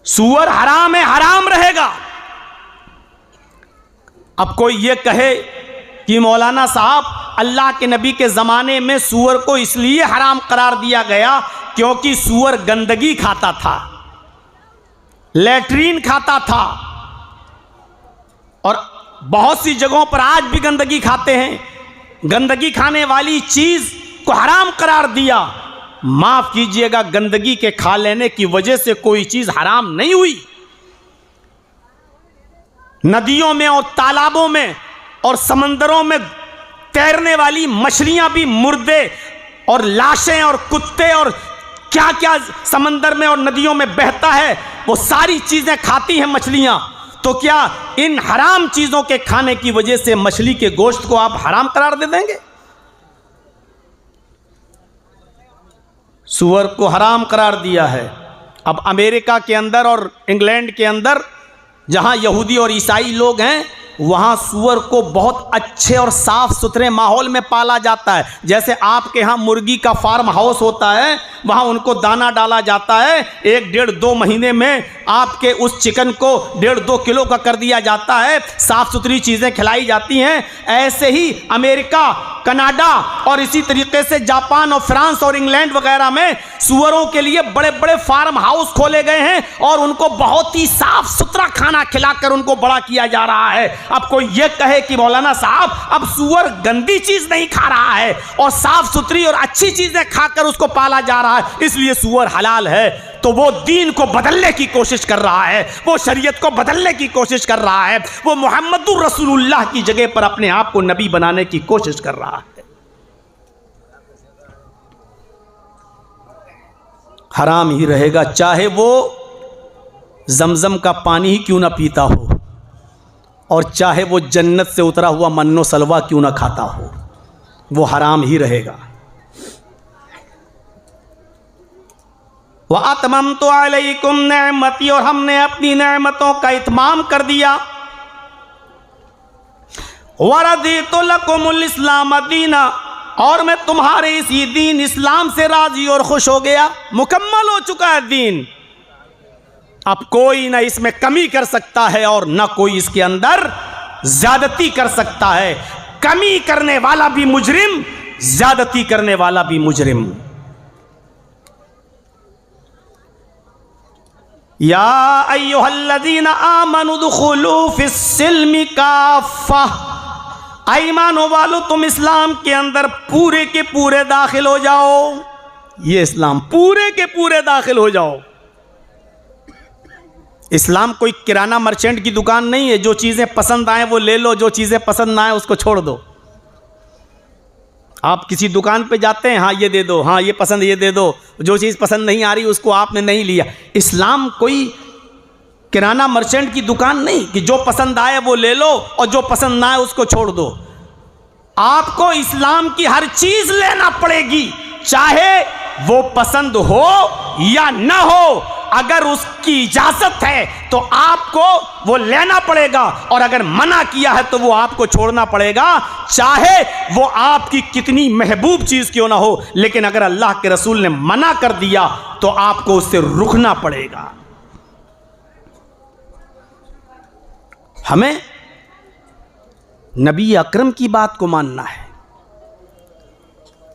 सूअर हराम है, हराम रहेगा। अब कोई ये कहे कि मौलाना साहब अल्लाह के नबी के ज़माने में सूअर को इसलिए हराम करार दिया गया क्योंकि सूअर गंदगी खाता था, लैट्रीन खाता था, और बहुत सी जगहों पर आज भी गंदगी खाते हैं। गंदगी खाने वाली चीज को हराम करार दिया। माफ कीजिएगा, गंदगी के खा लेने की वजह से कोई चीज हराम नहीं हुई। नदियों में और तालाबों में और समंदरों में तैरने वाली मछलियां भी मुर्दे और लाशें और कुत्ते और क्या क्या समंदर में और नदियों में बहता है, वो सारी चीजें खाती हैं मछलियां। तो क्या इन हराम चीजों के खाने की वजह से मछली के गोश्त को आप हराम करार दे देंगे? सूअर को हराम करार दिया है। अब अमेरिका के अंदर और इंग्लैंड के अंदर जहां यहूदी और ईसाई लोग हैं, वहां सूअर को बहुत अच्छे और साफ सुथरे माहौल में पाला जाता है। जैसे आपके यहाँ मुर्गी का फार्म हाउस होता है, वहां उनको दाना डाला जाता है, 1-1.5-2 महीने में आपके उस चिकन को 1.5-2 किलो का कर दिया जाता है, साफ सुथरी चीज़ें खिलाई जाती हैं। ऐसे ही अमेरिका, कनाडा और इसी तरीके से जापान और फ्रांस और इंग्लैंड वगैरह में सूअरों के लिए बड़े बड़े फार्म हाउस खोले गए हैं और उनको बहुत ही साफ सुथरा खाना खिलाकर उनको बड़ा किया जा रहा है। अब कोई ये कहे कि मौलाना साहब अब सूअर गंदी चीज नहीं खा रहा है और साफ सुथरी और अच्छी चीजें खाकर उसको पाला जा रहा है, इसलिए सूअर हलाल है, तो वो दीन को बदलने की कोशिश कर रहा है, वो शरीयत को बदलने की कोशिश कर रहा है, वो मुहम्मदुर रसूलुल्लाह की जगह पर अपने आप को नबी बनाने की कोशिश कर रहा है। हराम ही रहेगा, चाहे वो जमजम का पानी ही क्यों ना पीता हो और चाहे वो जन्नत से उतरा हुआ मन्नो सलवा क्यों ना खाता हो, वो हराम ही रहेगा। वअतममतु अलैकुम निअमती, और हमने अपनी नेमतों का इत्माम कर दिया। वरदीतु लकुमुल इस्लाम दीना, और मैं तुम्हारे इसी दीन इस्लाम से राजी और खुश हो गया। मुकम्मल हो चुका है दीन, अब कोई ना इसमें कमी कर सकता है और ना कोई इसके अंदर ज्यादती कर सकता है। कमी करने वाला भी मुजरिम, ज्यादती करने वाला भी मुजरिम। या अय्युहल्लज़ीना आमनु दुखुलू फिस्सिल्मि काफ़ा, ईमानो वालो तुम इस्लाम के अंदर पूरे के पूरे दाखिल हो जाओ। ये इस्लाम पूरे के पूरे दाखिल हो जाओ। इस्लाम कोई किराना मर्चेंट की दुकान नहीं है, जो चीज़ें पसंद आए वो ले लो, जो चीज़ें पसंद ना आए उसको छोड़ दो। आप किसी दुकान पे जाते हैं, हाँ ये दे दो, हाँ ये पसंद ये दे दो, जो चीज़ पसंद नहीं आ रही उसको आपने नहीं लिया। इस्लाम कोई किराना मर्चेंट की दुकान नहीं कि जो पसंद आए वो ले लो और जो पसंद ना आए उसको छोड़ दो। आपको इस्लाम की हर चीज़ लेना पड़ेगी, चाहे वो पसंद हो या ना हो। अगर उसकी इजाजत है तो आपको वो लेना पड़ेगा और अगर मना किया है तो वो आपको छोड़ना पड़ेगा, चाहे वो आपकी कितनी महबूब चीज क्यों ना हो। लेकिन अगर अल्लाह के रसूल ने मना कर दिया तो आपको उससे रुकना पड़ेगा। हमें नबी अकरम की बात को मानना है,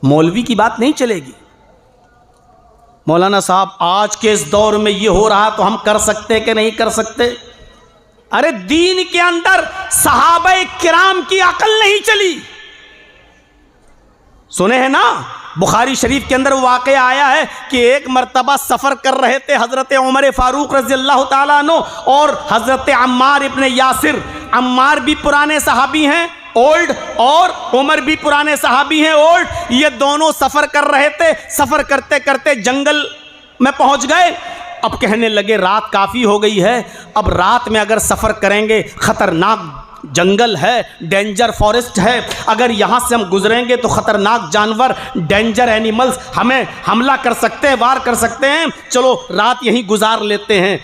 मौलवी की बात नहीं चलेगी। मौलाना साहब आज के इस दौर में ये हो रहा तो हम कर सकते कि नहीं कर सकते? अरे दीन के अंदर सहाबा किराम की अकल नहीं चली। सुने हैं ना, बुखारी शरीफ के अंदर वाक़या आया है कि एक मर्तबा सफ़र कर रहे थे हज़रत उमर फ़ारूक रज़ियल्लाहु ताला अन्हु और हज़रत अम्मार इब्न यासिर। अम्मार भी पुराने सहाबी हैं ओल्ड, और उमर भी पुराने सहाबी हैं ओल्ड। ये दोनों सफ़र कर रहे थे, सफ़र करते करते जंगल में पहुंच गए। अब कहने लगे रात काफ़ी हो गई है, अब रात में अगर सफ़र करेंगे, ख़तरनाक जंगल है, डेंजर फॉरेस्ट है, अगर यहाँ से हम गुजरेंगे तो ख़तरनाक जानवर, डेंजर एनिमल्स हमें हमला कर सकते हैं, वार कर सकते हैं, चलो रात यहीं गुजार लेते हैं।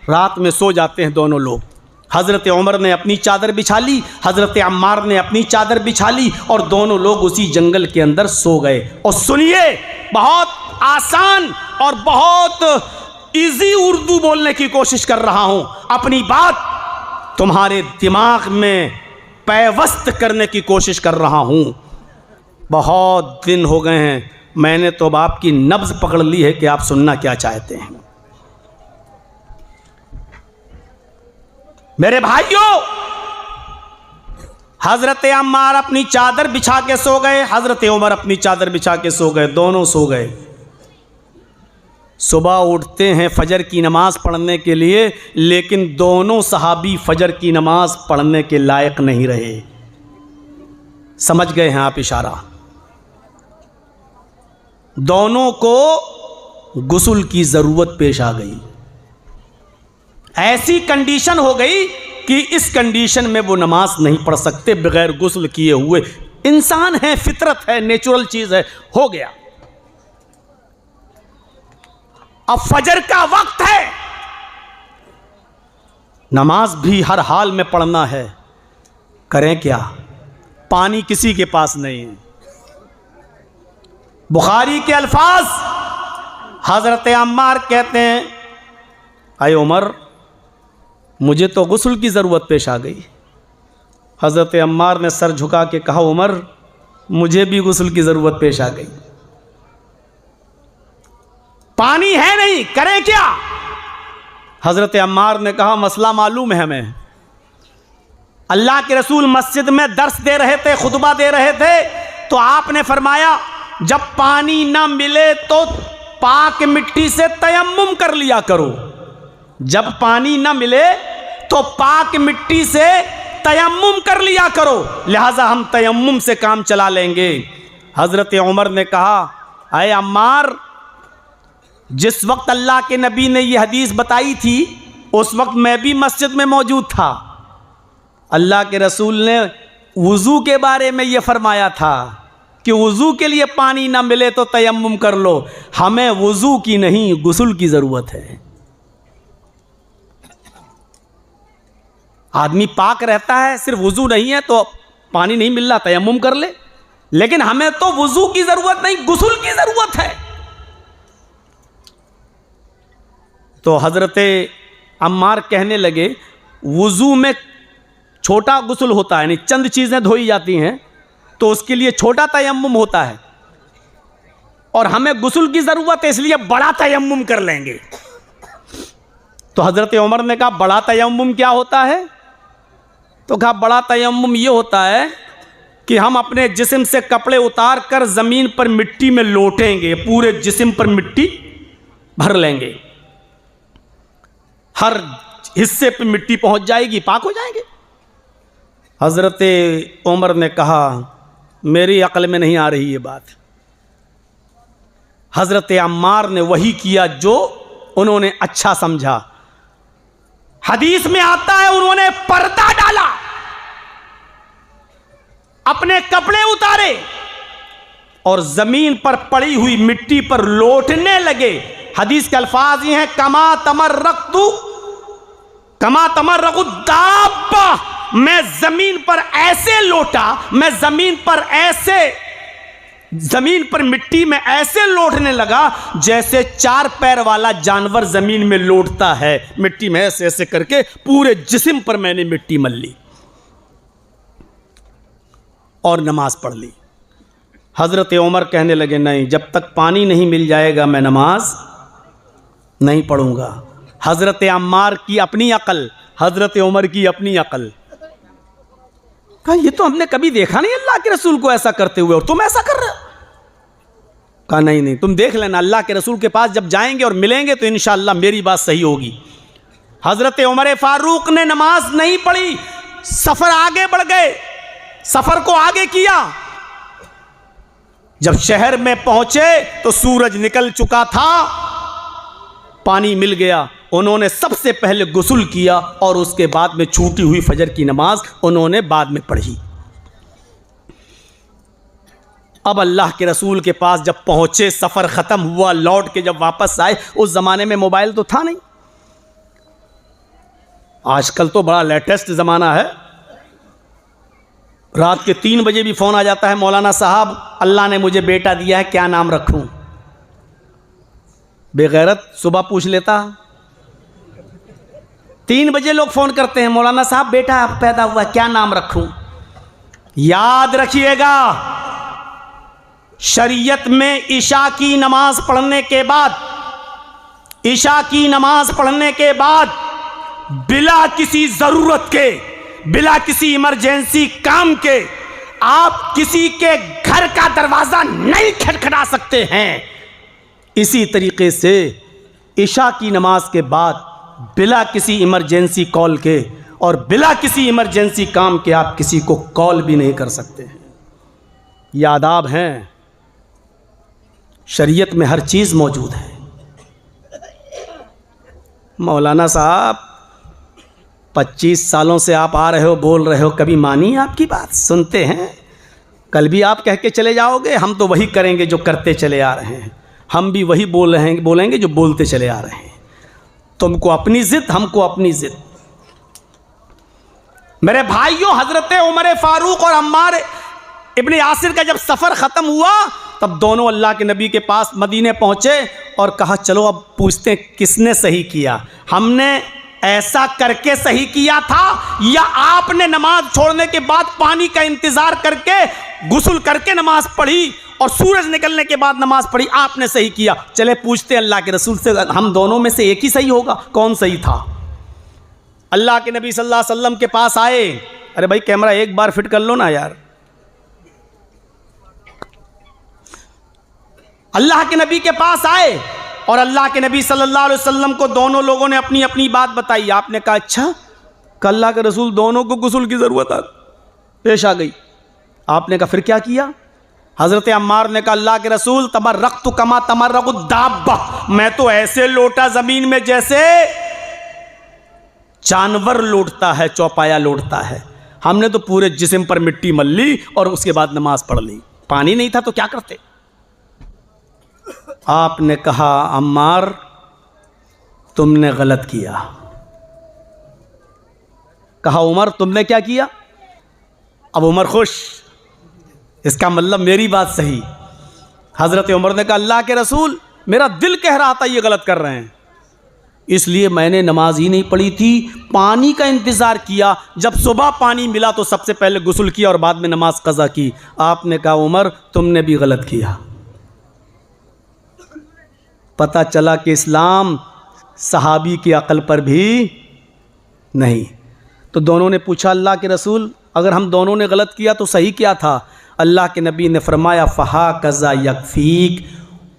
रात में सो जाते हैं दोनों लोग। हज़रत उमर ने अपनी चादर बिछा ली, हज़रत अम्मार ने अपनी चादर बिछा ली और दोनों लोग उसी जंगल के अंदर सो गए। और सुनिए, बहुत आसान और बहुत इजी उर्दू बोलने की कोशिश कर रहा हूं, अपनी बात तुम्हारे दिमाग में पैवस्त करने की कोशिश कर रहा हूं। बहुत दिन हो गए हैं, मैंने तो अब आपकी नब्ज पकड़ ली है कि आप सुनना क्या चाहते हैं। मेरे भाइयों, हजरत अम्मार अपनी चादर बिछा के सो गए, हजरत उमर अपनी चादर बिछा के सो गए, दोनों सो गए। सुबह उठते हैं फजर की नमाज पढ़ने के लिए, लेकिन दोनों सहाबी फजर की नमाज पढ़ने के लायक नहीं रहे। समझ गए हैं आप इशारा? दोनों को गुस्ल की जरूरत पेश आ गई। ऐसी कंडीशन हो गई कि इस कंडीशन में वो नमाज नहीं पढ़ सकते बगैर गुस्ल किए हुए। इंसान है, फितरत है, नेचुरल चीज है, हो गया। अब फजर का वक्त है, नमाज भी हर हाल में पढ़ना है, करें क्या? पानी किसी के पास नहीं है। बुखारी के अल्फाज, हजरत अम्मार कहते हैं, अय उमर, मुझे तो गुस्ल की ज़रूरत पेश आ गई। हज़रत अम्मार ने सर झुका के कहा, उमर, मुझे भी गुस्ल की ज़रूरत पेश आ गई, पानी है नहीं, करें क्या? हज़रत अम्मार ने कहा, मसला मालूम है हमें। अल्लाह के रसूल मस्जिद में दर्स दे रहे थे, खुतबा दे रहे थे, तो आपने फरमाया जब पानी ना मिले तो पाक मिट्टी से तयम्मुम कर लिया करो। जब पानी ना मिले तो पाक मिट्टी से तयम्मुम कर लिया करो, लिहाजा हम तयम्मुम से काम चला लेंगे। हज़रत उमर ने कहा, अय अम्मार, जिस वक्त अल्लाह के नबी ने यह हदीस बताई थी उस वक्त मैं भी मस्जिद में मौजूद था। अल्लाह के रसूल ने वुज़ू के बारे में यह फरमाया था कि वुज़ू के लिए पानी ना मिले तो तयम्मुम कर लो। हमें वुज़ू की नहीं, गुस्ल की ज़रूरत है। आदमी पाक रहता है, सिर्फ वुज़ू नहीं है तो पानी नहीं मिल रहा, तयम्मुम कर ले, लेकिन हमें तो वुज़ू की ज़रूरत नहीं, गुस्ल की ज़रूरत है। तो हज़रत अम्मार कहने लगे, वुज़ू में छोटा गुस्ल होता है, यानी चंद चीज़ें धोई जाती हैं, तो उसके लिए छोटा तयम्मुम होता है, और हमें गुस्ल की ज़रूरत है, इसलिए बड़ा तयम्मुम कर लेंगे। तो हज़रत उमर ने कहा, बड़ा तयम्मुम क्या होता है? तो कहा, बड़ा तयम्मुम ये होता है कि हम अपने जिस्म से कपड़े उतार कर ज़मीन पर मिट्टी में लोटेंगे, पूरे जिस्म पर मिट्टी भर लेंगे, हर हिस्से पे मिट्टी पहुंच जाएगी, पाक हो जाएंगे। हज़रत उमर ने कहा, मेरी अक्ल में नहीं आ रही ये बात। हज़रत अम्मार ने वही किया जो उन्होंने अच्छा समझा। हदीस में आता है, उन्होंने पर्दा डाला, अपने कपड़े उतारे और जमीन पर पड़ी हुई मिट्टी पर लोटने लगे। हदीस के अल्फाज ये हैं, कमा तमर्रकु दाब्बा, मैं जमीन पर ऐसे लोटा, मैं जमीन पर मिट्टी में ऐसे लोटने लगा जैसे चार पैर वाला जानवर जमीन में लोटता है, मिट्टी में ऐसे ऐसे करके पूरे जिस्म पर मैंने मिट्टी मल ली और नमाज पढ़ ली। हज़रत उमर कहने लगे, नहीं, जब तक पानी नहीं मिल जाएगा मैं नमाज नहीं पढ़ूंगा। हज़रत अम्मार की अपनी अकल, हज़रत उमर की अपनी अकल। कहा, ये तो हमने कभी देखा नहीं अल्लाह के रसूल को ऐसा करते हुए, और तुम ऐसा कर रहे हो। कहा, नहीं, तुम देख लेना, अल्लाह के रसूल के पास जब जाएंगे और मिलेंगे तो इंशाअल्लाह मेरी बात सही होगी। हज़रत उमर फारूक ने नमाज नहीं पढ़ी, सफ़र आगे बढ़ गए, सफ़र को आगे किया। जब शहर में पहुंचे तो सूरज निकल चुका था, पानी मिल गया। उन्होंने सबसे पहले गुस्ल किया और उसके बाद में छूटी हुई फजर की नमाज उन्होंने बाद में पढ़ी। अब अल्लाह के रसूल के पास जब पहुंचे, सफ़र ख़त्म हुआ, लौट के जब वापस आए, उस ज़माने में मोबाइल तो था नहीं, आजकल तो बड़ा लेटेस्ट ज़माना है। रात के 3 बजे भी फ़ोन आ जाता है, मौलाना साहब अल्लाह ने मुझे बेटा दिया है, क्या नाम रखूं? बेगैरत सुबह पूछ लेता। 3 बजे लोग फ़ोन करते हैं, मौलाना साहब बेटा पैदा हुआ, क्या नाम रखूं? याद रखिएगा, शरीयत में इशा की नमाज पढ़ने के बाद, इशा की नमाज पढ़ने के बाद बिला किसी ज़रूरत के, बिला किसी इमरजेंसी काम के आप किसी के घर का दरवाज़ा नहीं खटखटा सकते हैं। इसी तरीके से इशा की नमाज के बाद बिला किसी इमरजेंसी कॉल के और बिला किसी इमरजेंसी काम के आप किसी को कॉल भी नहीं कर सकते हैं। ये आदाब हैं, शरीयत में हर चीज़ मौजूद है। मौलाना साहब 25 सालों से आप आ रहे हो, बोल रहे हो, कभी मानी आपकी बात? सुनते हैं, कल भी आप कह के चले जाओगे, हम तो वही करेंगे जो करते चले आ रहे हैं, हम भी वही बोलेंगे जो बोलते चले आ रहे हैं। तुमको अपनी ज़िद, हमको अपनी ज़िद। मेरे भाइयों, हज़रत उमर फारूक और अम्मार इब्न यासिर का जब सफ़र ख़त्म हुआ तब दोनों अल्लाह के नबी के पास मदीने पहुँचे और कहा चलो अब पूछते हैं किसने सही किया, हमने ऐसा करके सही किया था या आपने नमाज छोड़ने के बाद पानी का इंतज़ार करके गुस्ल करके नमाज पढ़ी और सूरज निकलने के बाद नमाज पढ़ी, आपने सही किया। चले पूछते अल्लाह के रसूल से, हम दोनों में से एक ही सही होगा, कौन सही था? अल्लाह के नबी सल्लल्लाहु अलैहि वसल्लम के पास आए। अरे भाई कैमरा एक बार फिट कर लो ना यार। अल्लाह के नबी के पास आए और अल्लाह के नबी सल्लल्लाहु अलैहि वसल्लम को दोनों लोगों ने अपनी अपनी बात बताई। आपने कहा अच्छा, अल्लाह के रसूल दोनों को गुस्ल की ज़रूरत पेश आ गई। आपने कहा फिर क्या किया? हज़रत अम्मार ने कहा अल्लाह के रसूल तमर्रक़्तु कमा तमर्रक़ु दाब्बा, मैं तो ऐसे लोटा ज़मीन में जैसे जानवर लौटता है, चौपाया लौटता है। हमने तो पूरे जिस्म पर मिट्टी मल ली और उसके बाद नमाज पढ़ ली। पानी नहीं था तो क्या करते? आपने कहा अम्मार तुमने गलत किया। कहा उमर तुमने क्या किया? अब उमर खुश, इसका मतलब मेरी बात सही। हज़रत उमर ने कहा अल्लाह के रसूल मेरा दिल कह रहा था ये गलत कर रहे हैं, इसलिए मैंने नमाज ही नहीं पढ़ी थी, पानी का इंतज़ार किया। जब सुबह पानी मिला तो सबसे पहले गुस्ल किया और बाद में नमाज क़ज़ा की। आपने कहा उमर तुमने भी गलत किया। पता चला कि इस्लाम सहाबी की अक़ल पर भी नहीं। तो दोनों ने पूछा अल्लाह के रसूल अगर हम दोनों ने गलत किया तो सही क्या था? अल्लाह के नबी ने फरमाया फ़हा कज़ा यकफ़ीक,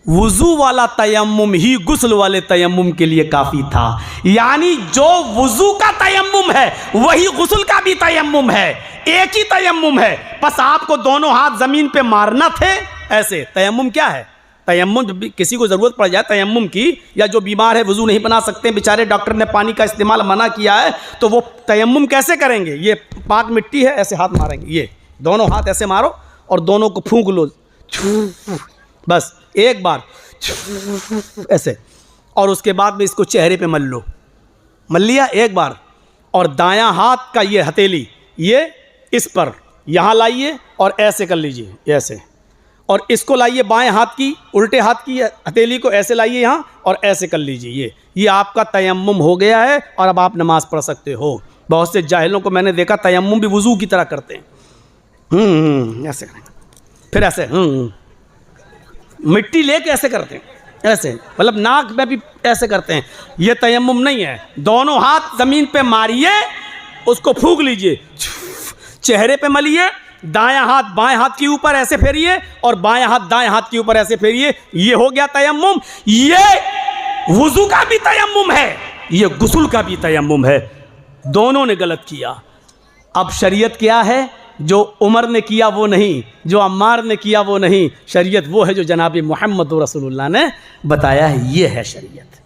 वुज़ू वाला तयम्मुम ही गुस्ल वाले तयम्मुम के लिए काफ़ी था। यानी जो वुज़ू का तयम्मुम है वही गुस्ल का भी तयम्मुम है, एक ही तयम्मुम है, बस आपको दोनों हाथ ज़मीन पे मारना थे ऐसे। तयम्मुम क्या है? तयम्मुम जब भी किसी को ज़रूरत पड़ जाए तयम्मुम की, या जो बीमार है वुज़ू नहीं बना सकते बेचारे, डॉक्टर ने पानी का इस्तेमाल मना किया है, तो वो तयम्मुम कैसे करेंगे? ये पाक मिट्टी है, ऐसे हाथ मारेंगे, ये दोनों हाथ ऐसे मारो और दोनों को फूंक लो, बस एक बार ऐसे, और उसके बाद में इसको चेहरे पे मल लो। मल लिया एक बार, और दायां हाथ का ये हथेली ये इस पर यहाँ लाइए और ऐसे कर लीजिए, ऐसे, और इसको लाइए बाएं हाथ की, उल्टे हाथ की हथेली को ऐसे लाइए यहाँ और ऐसे कर लीजिए। ये आपका तयम्मुम हो गया है और अब आप नमाज पढ़ सकते हो। बहुत से जाहिलों को मैंने देखा तयम्मुम भी वुज़ू की तरह करते हैं, ऐसे फिर ऐसे मिट्टी लेके ऐसे करते हैं, ऐसे मतलब नाक में भी ऐसे करते हैं। ये तयम्मुम नहीं है। दोनों हाथ ज़मीन पे मारिए, उसको फूंक लीजिए, चेहरे पे मलिए, दायां हाथ बाएं हाथ के ऊपर ऐसे फेरिए और बाएं हाथ दाएं हाथ के ऊपर ऐसे फेरिए। ये हो गया तयम्मुम। ये वुज़ू का भी तयम्मुम है, ये गुस्ल का भी तयम्मुम है। दोनों ने गलत किया। अब शरीयत क्या है? जो उमर ने किया वो नहीं, जो अम्मार ने किया वो नहीं। शरीयत वो है जो जनाब मोहम्मद रसूलुल्लाह ने बताया है, ये है शरीयत।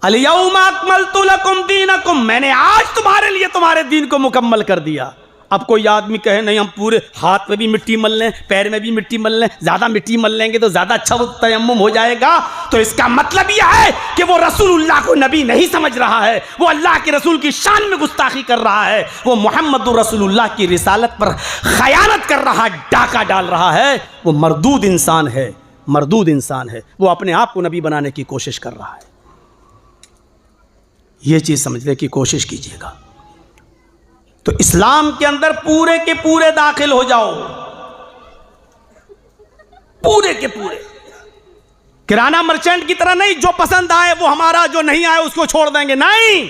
अल-यौमा अकमलतु लकुम दीनकुम, मैंने आज तुम्हारे लिए तुम्हारे दीन को मुकम्मल कर दिया। अब कोई आदमी कहे नहीं हम पूरे हाथ में भी मिट्टी मल लें, पैर में भी मिट्टी मल लें, ज़्यादा मिट्टी मल लेंगे तो ज़्यादा अच्छा वो तयम्मुम हो जाएगा, तो इसका मतलब यह है कि वो रसूलुल्लाह को नबी नहीं समझ रहा है, वो अल्लाह के रसूल की शान में गुस्ताखी कर रहा है, वो मोहम्मद रसूलुल्लाह की रिसालत पर खयानत कर रहा है, डाका डाल रहा है। वो मरदूद इंसान है, मरदूद इंसान है, वो अपने आप को नबी बनाने की कोशिश कर रहा है। ये चीज़ समझने की कोशिश कीजिएगा। तो इस्लाम के अंदर पूरे के पूरे दाखिल हो जाओ, पूरे के पूरे। किराना मर्चेंट की तरह नहीं, जो पसंद आए वो हमारा, जो नहीं आए उसको छोड़ देंगे, नहीं।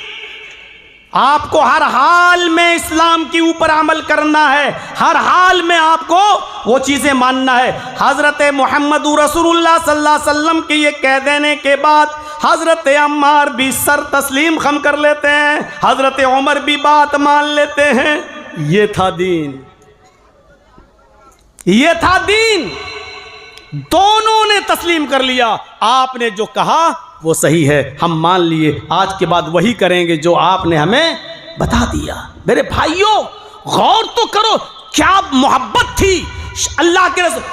आपको हर हाल में इस्लाम के ऊपर अमल करना है, हर हाल में आपको वो चीज़ें मानना है। हज़रत मोहम्मद रसूलुल्लाह सल्लल्लाहु अलैहि वसल्लम के ये कह देने के बाद हज़रत अम्मार भी सर तस्लीम खम कर लेते हैं, हज़रत उमर भी बात मान लेते हैं। ये था दीन, ये था दीन। दोनों ने तस्लीम कर लिया। आपने जो कहा वो सही है, हम मान लिए, आज के बाद वही करेंगे जो आपने हमें बता दिया। मेरे भाइयों, गौर तो करो, क्या मोहब्बत थी अल्लाह के रसूल।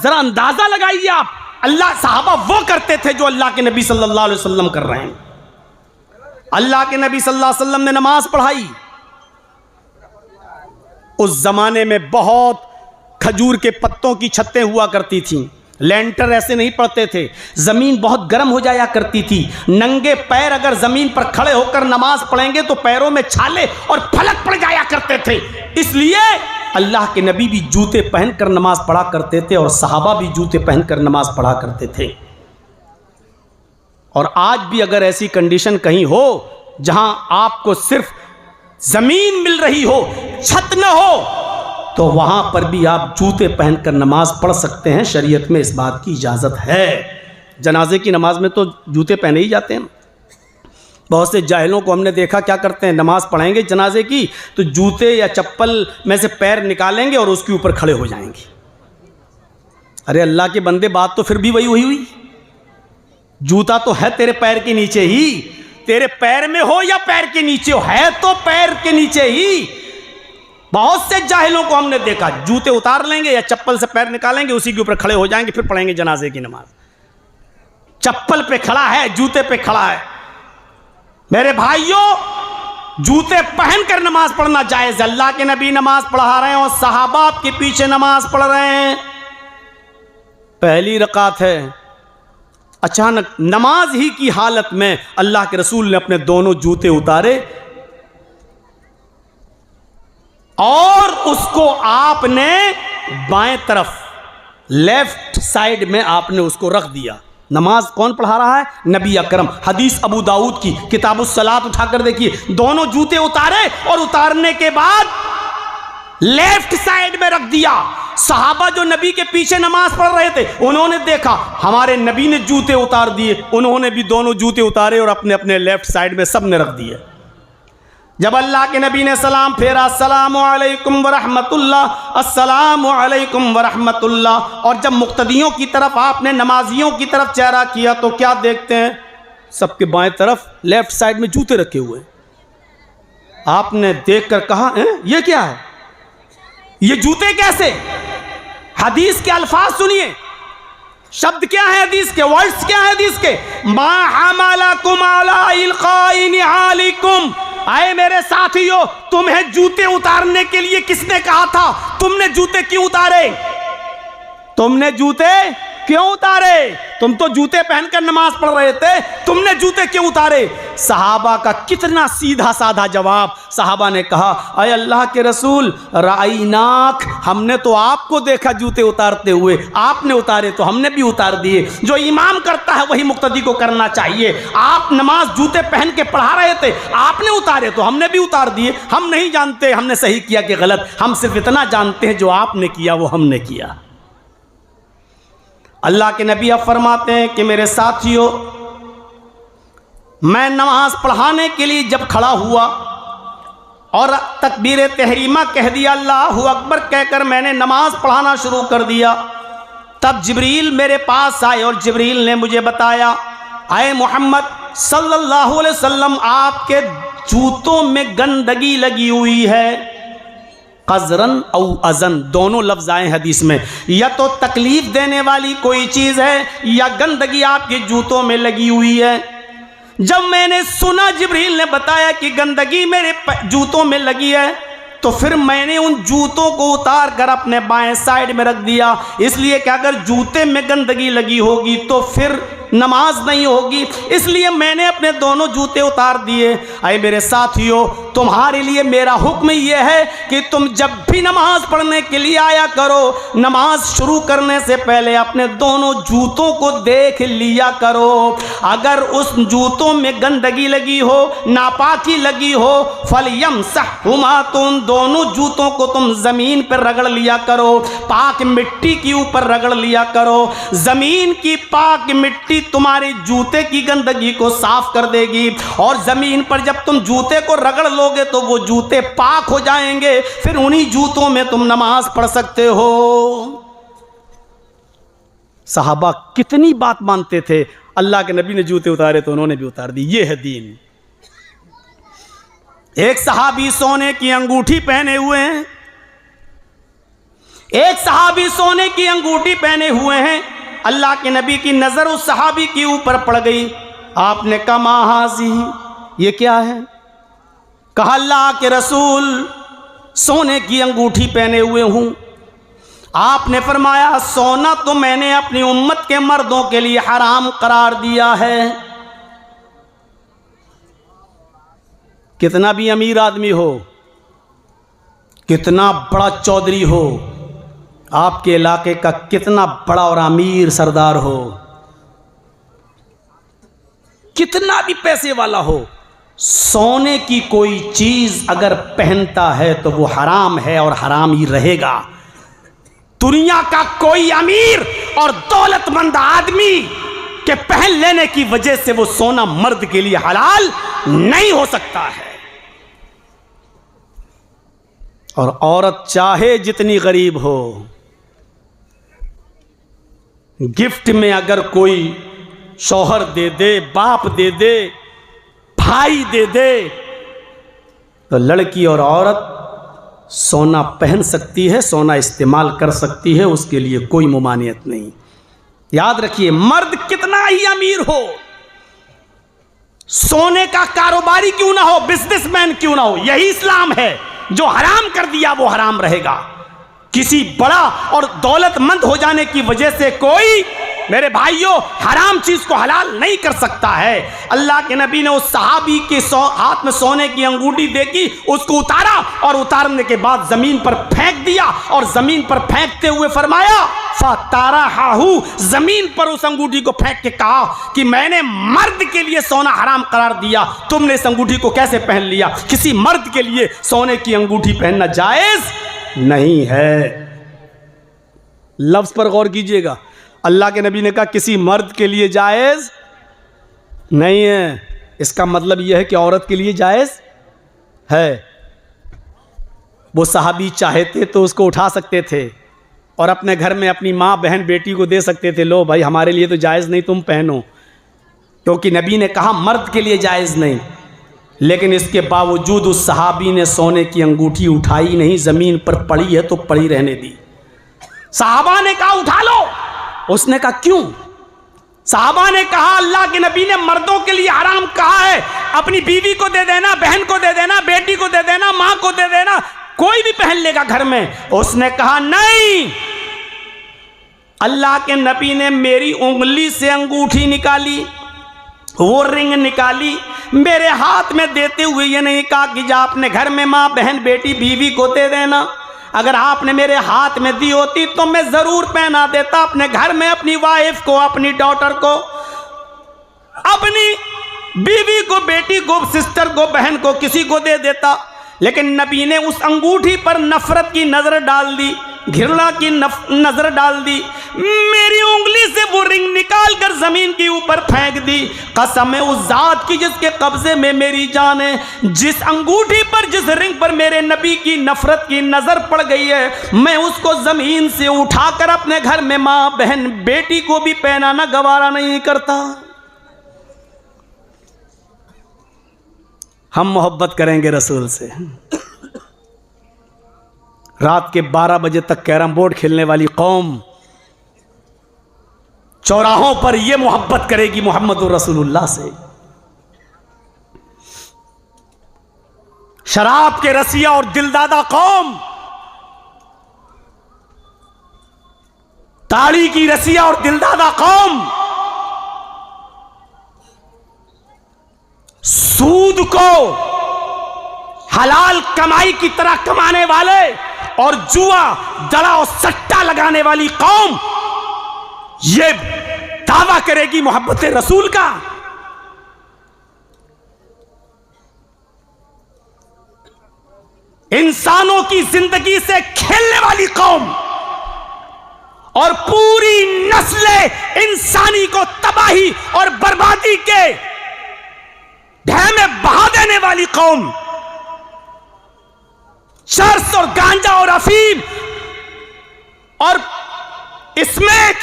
जरा अंदाजा लगाइए आप, अल्लाह साहबा वो करते थे जो अल्लाह के नबी सल्लल्लाहु अलैहि वसल्लम कर रहे हैं। अल्लाह के नबी सल्लल्लाहु अलैहि वसल्लम ने नमाज पढ़ाई। उस जमाने में बहुत खजूर के पत्तों की छतें हुआ करती थीं, लेंटर ऐसे नहीं पड़ते थे, ज़मीन बहुत गर्म हो जाया करती थी। नंगे पैर अगर ज़मीन पर खड़े होकर नमाज पढ़ेंगे तो पैरों में छाले और फलक पड़ जाया करते थे। इसलिए अल्लाह के नबी भी जूते पहनकर नमाज पढ़ा करते थे और सहाबा भी जूते पहनकर नमाज पढ़ा करते थे। और आज भी अगर ऐसी कंडीशन कहीं हो जहां आपको सिर्फ ज़मीन मिल रही हो, छत न हो, तो वहाँ पर भी आप जूते पहनकर नमाज पढ़ सकते हैं। शरीयत में इस बात की इजाज़त है। जनाजे की नमाज में तो जूते पहने ही जाते हैं। बहुत से जाहिलों को हमने देखा क्या करते हैं, नमाज पढ़ेंगे जनाजे की तो जूते या चप्पल में से पैर निकालेंगे और उसके ऊपर खड़े हो जाएंगे। अरे अल्लाह के बंदे, बात तो फिर भी वही हुई। जूता तो है तेरे पैर के नीचे ही, तेरे पैर में हो या पैर के नीचे हो, है तो पैर के नीचे ही। बहुत से जाहिलों को हमने देखा, जूते उतार लेंगे या चप्पल से पैर निकालेंगे, उसी के ऊपर खड़े हो जाएंगे, फिर पढ़ेंगे जनाजे की नमाज। चप्पल पे खड़ा है, जूते पे खड़ा है। मेरे भाइयों, जूते पहनकर नमाज पढ़ना जायज। अल्लाह के नबी नमाज पढ़ा रहे हैं और सहाबा आपके पीछे नमाज पढ़ रहे हैं। पहली रकात है, अचानक नमाज ही की हालत में अल्लाह के रसूल ने अपने दोनों जूते उतारे और उसको आपने बाएं तरफ, लेफ्ट साइड में आपने उसको रख दिया। नमाज कौन पढ़ा रहा है? नबी अकरम। हदीस अबू दाऊद की किताबुस सलात उठाकर देखिए, दोनों जूते उतारे और उतारने के बाद लेफ्ट साइड में रख दिया। सहाबा जो नबी के पीछे नमाज पढ़ रहे थे, उन्होंने देखा हमारे नबी ने जूते उतार दिए, उन्होंने भी दोनों जूते उतारे और अपने अपने लेफ्ट साइड में सब ने रख दिए। जब अल्लाह के नबी ने सलाम फेरा, अस्सलामु अलैकुम वरहमतुल्लाह, अस्सलामु अलैकुम वरहमतुल्लाह, और जब मुक्तदियों की तरफ आपने नमाजियों की तरफ चेहरा किया तो क्या देखते हैं? सबके बाएं तरफ लेफ्ट साइड में जूते रखे हुए। आपने देखकर कहा, ये क्या है, ये जूते कैसे? हदीस के अल्फाज सुनिए, शब्द क्या है हदीस के, वर्ड्स क्या है हदीस के। मा हमलकुम अला इल्काइ निआलिकुम, आए मेरे साथियों, तुम्हें जूते उतारने के लिए किसने कहा था? तुमने जूते क्यों उतारे? तुमने जूते क्यों उतारे? तुम तो जूते पहनकर नमाज पढ़ रहे थे, तुमने जूते क्यों उतारे? सहाबा का कितना सीधा साधा जवाब। सहाबा ने कहा, अय अल्लाह के रसूल, राइनाक, हमने तो आपको देखा जूते उतारते हुए, आपने उतारे तो हमने भी उतार दिए। जो इमाम करता है वही मुक्तदी को करना चाहिए। आप नमाज जूते पहन के पढ़ा रहे थे, आपने उतारे तो हमने भी उतार दिए। हम नहीं जानते हमने सही किया कि गलत, हम सिर्फ इतना जानते हैं जो आपने किया वो हमने किया। अल्लाह के नबी अब फरमाते हैं कि मेरे साथियों, मैं नमाज पढ़ाने के लिए जब खड़ा हुआ और तकबीर तहरीमा कह दिया, अल्लाहु अकबर कहकर मैंने नमाज पढ़ाना शुरू कर दिया, तब जिब्रील मेरे पास आए और जिब्रील ने मुझे बताया, आए मोहम्मद सल्लल्लाहु अलैहि वसल्लम, आपके जूतों में गंदगी लगी हुई है। कज़रन औ अज़न दोनों लफ्ज़ आए हदीस में, या तो तकलीफ देने वाली कोई चीज़ है या गंदगी आपके जूतों में लगी हुई है। जब मैंने सुना जिब्रील ने बताया कि गंदगी मेरे जूतों में लगी है, तो फिर मैंने उन जूतों को उतार कर अपने बाएं साइड में रख दिया, इसलिए कि अगर जूते में गंदगी लगी होगी तो फिर नमाज नहीं होगी, इसलिए मैंने अपने दोनों जूते उतार दिए। अरे मेरे साथियों, तुम्हारे लिए मेरा हुक्म यह है कि तुम जब भी नमाज पढ़ने के लिए आया करो, नमाज शुरू करने से पहले अपने दोनों जूतों को देख लिया करो। अगर उस जूतों में गंदगी लगी हो, नापाकी लगी हो, फलयमसहुमा, तो उन दोनों जूतों को तुम जमीन पर रगड़ लिया करो, पाक मिट्टी के ऊपर रगड़ लिया करो। जमीन की पाक मिट्टी तुम्हारे जूते की गंदगी को साफ कर देगी, और जमीन पर जब तुम जूते को रगड़ लोगे तो वो जूते पाक हो जाएंगे, फिर उन्हीं जूतों में तुम नमाज पढ़ सकते हो। सहाबा कितनी बात मानते थे, अल्लाह के नबी ने जूते उतारे तो उन्होंने भी उतार दी। ये है दीन। एक सहाबी सोने की अंगूठी पहने हुए हैं, एक सहाबी सोने की अंगूठी पहने हुए हैं। अल्लाह के नबी की नजर उस सहाबी के ऊपर पड़ गई। आपने कहा मा हाज़ी, ये क्या है? कहा अल्लाह के रसूल सोने की अंगूठी पहने हुए हूं। आपने फरमाया सोना तो मैंने अपनी उम्मत के मर्दों के लिए हराम करार दिया है। कितना भी अमीर आदमी हो, कितना बड़ा चौधरी हो, आपके इलाके का कितना बड़ा और अमीर सरदार हो, कितना भी पैसे वाला हो, सोने की कोई चीज अगर पहनता है तो वो हराम है और हराम ही रहेगा। दुनिया का कोई अमीर और दौलतमंद आदमी के पहन लेने की वजह से वो सोना मर्द के लिए हलाल नहीं हो सकता है। और औरत चाहे जितनी गरीब हो, गिफ्ट में अगर कोई शौहर दे दे, बाप दे दे, भाई दे दे, तो लड़की और औरत सोना पहन सकती है, सोना इस्तेमाल कर सकती है, उसके लिए कोई मुमानियत नहीं। याद रखिए, मर्द कितना ही अमीर हो, सोने का कारोबारी क्यों ना हो, बिजनेसमैन क्यों ना हो, यही इस्लाम है। जो हराम कर दिया वो हराम रहेगा। किसी बड़ा और दौलतमंद हो जाने की वजह से कोई, मेरे भाइयों, हराम चीज को हलाल नहीं कर सकता है। अल्लाह के नबी ने उस सहाबी के हाथ में सोने की अंगूठी देखी, उसको उतारा और उतारने के बाद जमीन पर फेंक दिया, और जमीन पर फेंकते हुए फरमाया फतारहाहु, जमीन पर उस अंगूठी को फेंक के कहा कि मैंने मर्द के लिए सोना हराम करार दिया, तुमने इस अंगूठी को कैसे पहन लिया? किसी मर्द के लिए सोने की अंगूठी पहनना जायज नहीं है। लफ्ज पर गौर कीजिएगा, अल्लाह के नबी ने कहा किसी मर्द के लिए जायज नहीं है, इसका मतलब यह है कि औरत के लिए जायज है। वो सहाबी चाहते तो उसको उठा सकते थे और अपने घर में अपनी माँ, बहन, बेटी को दे सकते थे, लो भाई हमारे लिए तो जायज़ नहीं, तुम पहनो, क्योंकि नबी ने कहा मर्द के लिए जायज़ नहीं। लेकिन इसके बावजूद उस सहाबी ने सोने की अंगूठी उठाई नहीं, ज़मीन पर पड़ी है तो पड़ी रहने दी। सहाबा ने कहा उठा लो, उसने कहा क्यों? सहाबा ने कहा अल्लाह के नबी ने मर्दों के लिए हराम कहा है, अपनी बीवी को दे देना, बहन को दे देना, बेटी को दे देना, माँ को दे देना, कोई भी पहन लेगा घर में। उसने कहा नहीं, अल्लाह के नबी ने मेरी उंगली से अंगूठी निकाली, वो रिंग निकाली, मेरे हाथ में देते हुए ये नहीं कहा कि जा अपने घर में माँ, बहन, बेटी, बीवी को दे देना। अगर आपने मेरे हाथ में दी होती तो मैं जरूर पहना देता अपने घर में, अपनी वाइफ को, अपनी डॉटर को, अपनी बीवी को, बेटी को, सिस्टर को, बहन को, किसी को दे देता। लेकिन नबी ने उस अंगूठी पर नफरत की नजर डाल दी, घृणा की नजर डाल दी, मेरी उंगली से वो रिंग निकाल कर जमीन के ऊपर फेंक दी। कसम है उस जात की जिसके कब्जे में मेरी जान है, जिस अंगूठी पर, जिस रिंग पर मेरे नबी की नफरत की नजर पड़ गई है, मैं उसको जमीन से उठाकर अपने घर में माँ, बहन, बेटी को भी पहनाना गवारा नहीं करता। हम मोहब्बत करेंगे रसूल से। रात के 12 बजे तक कैरम बोर्ड खेलने वाली कौम चौराहों पर यह मोहब्बत करेगी मोहम्मद रसूलुल्लाह से। शराब के रसिया और दिलदादा कौम, ताड़ी की रसिया और दिलदादा कौम, सूद को हलाल कमाई की तरह कमाने वाले और जुआ, दड़ा और सट्टा लगाने वाली कौम ये दावा करेगी मोहब्बत रसूल का। इंसानों की जिंदगी से खेलने वाली कौम और पूरी नस्लें इंसानी को तबाही और बर्बादी के ढह में बहा देने वाली कौम, चरस और गांजा और अफीम और स्मैक,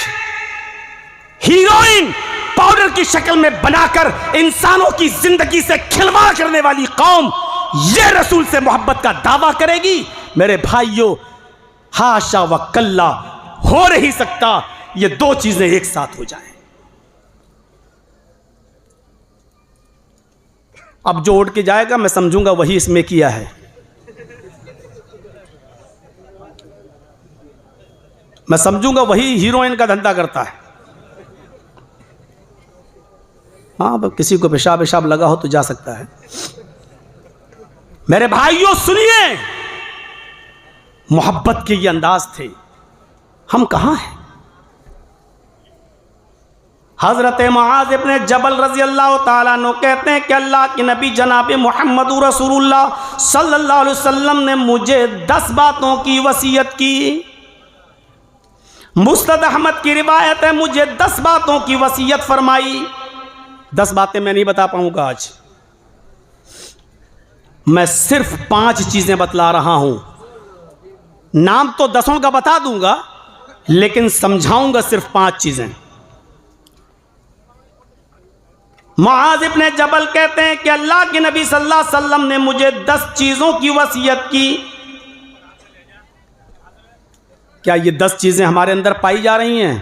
हीरोइन पाउडर की शक्ल में बनाकर इंसानों की जिंदगी से खिलवाड़ करने वाली कौम ये रसूल से मोहब्बत का दावा करेगी। मेरे भाइयों, हाशा व कल्ला, हो नहीं सकता ये दो चीजें एक साथ हो जाएं। अब जो उठ के जाएगा मैं समझूंगा वही इसमें किया है। मैं समझूंगा वही हीरोइन का धंधा करता है। हाँ, किसी को पेशाब पेशाब लगा हो तो जा सकता है। मेरे भाइयों सुनिए, मोहब्बत के ये अंदाज थे, हम कहां हैं? हजरत मुआज इब्ने जबल रजी अल्लाह ताला अन्हु कहते हैं कि अल्लाह के नबी जनाब मोहम्मद रसूलुल्लाह सल्लल्लाहु अलैहि वसल्लम ने मुझे 10 बातों की वसीयत की। मुस्नद अहमद की रिवायत है, मुझे 10 बातों की वसीयत फरमाई। 10 बातें मैं नहीं बता पाऊंगा आज, मैं सिर्फ 5 चीजें बतला रहा हूं। नाम तो 10 का बता दूंगा लेकिन समझाऊंगा सिर्फ 5 चीजें। मुआज इब्ने जबल कहते हैं कि अल्लाह के नबी सल्लल्लाहु अलैहि वसल्लम ने मुझे 10 चीजों की वसीयत की। क्या ये 10 चीजें हमारे अंदर पाई जा रही हैं?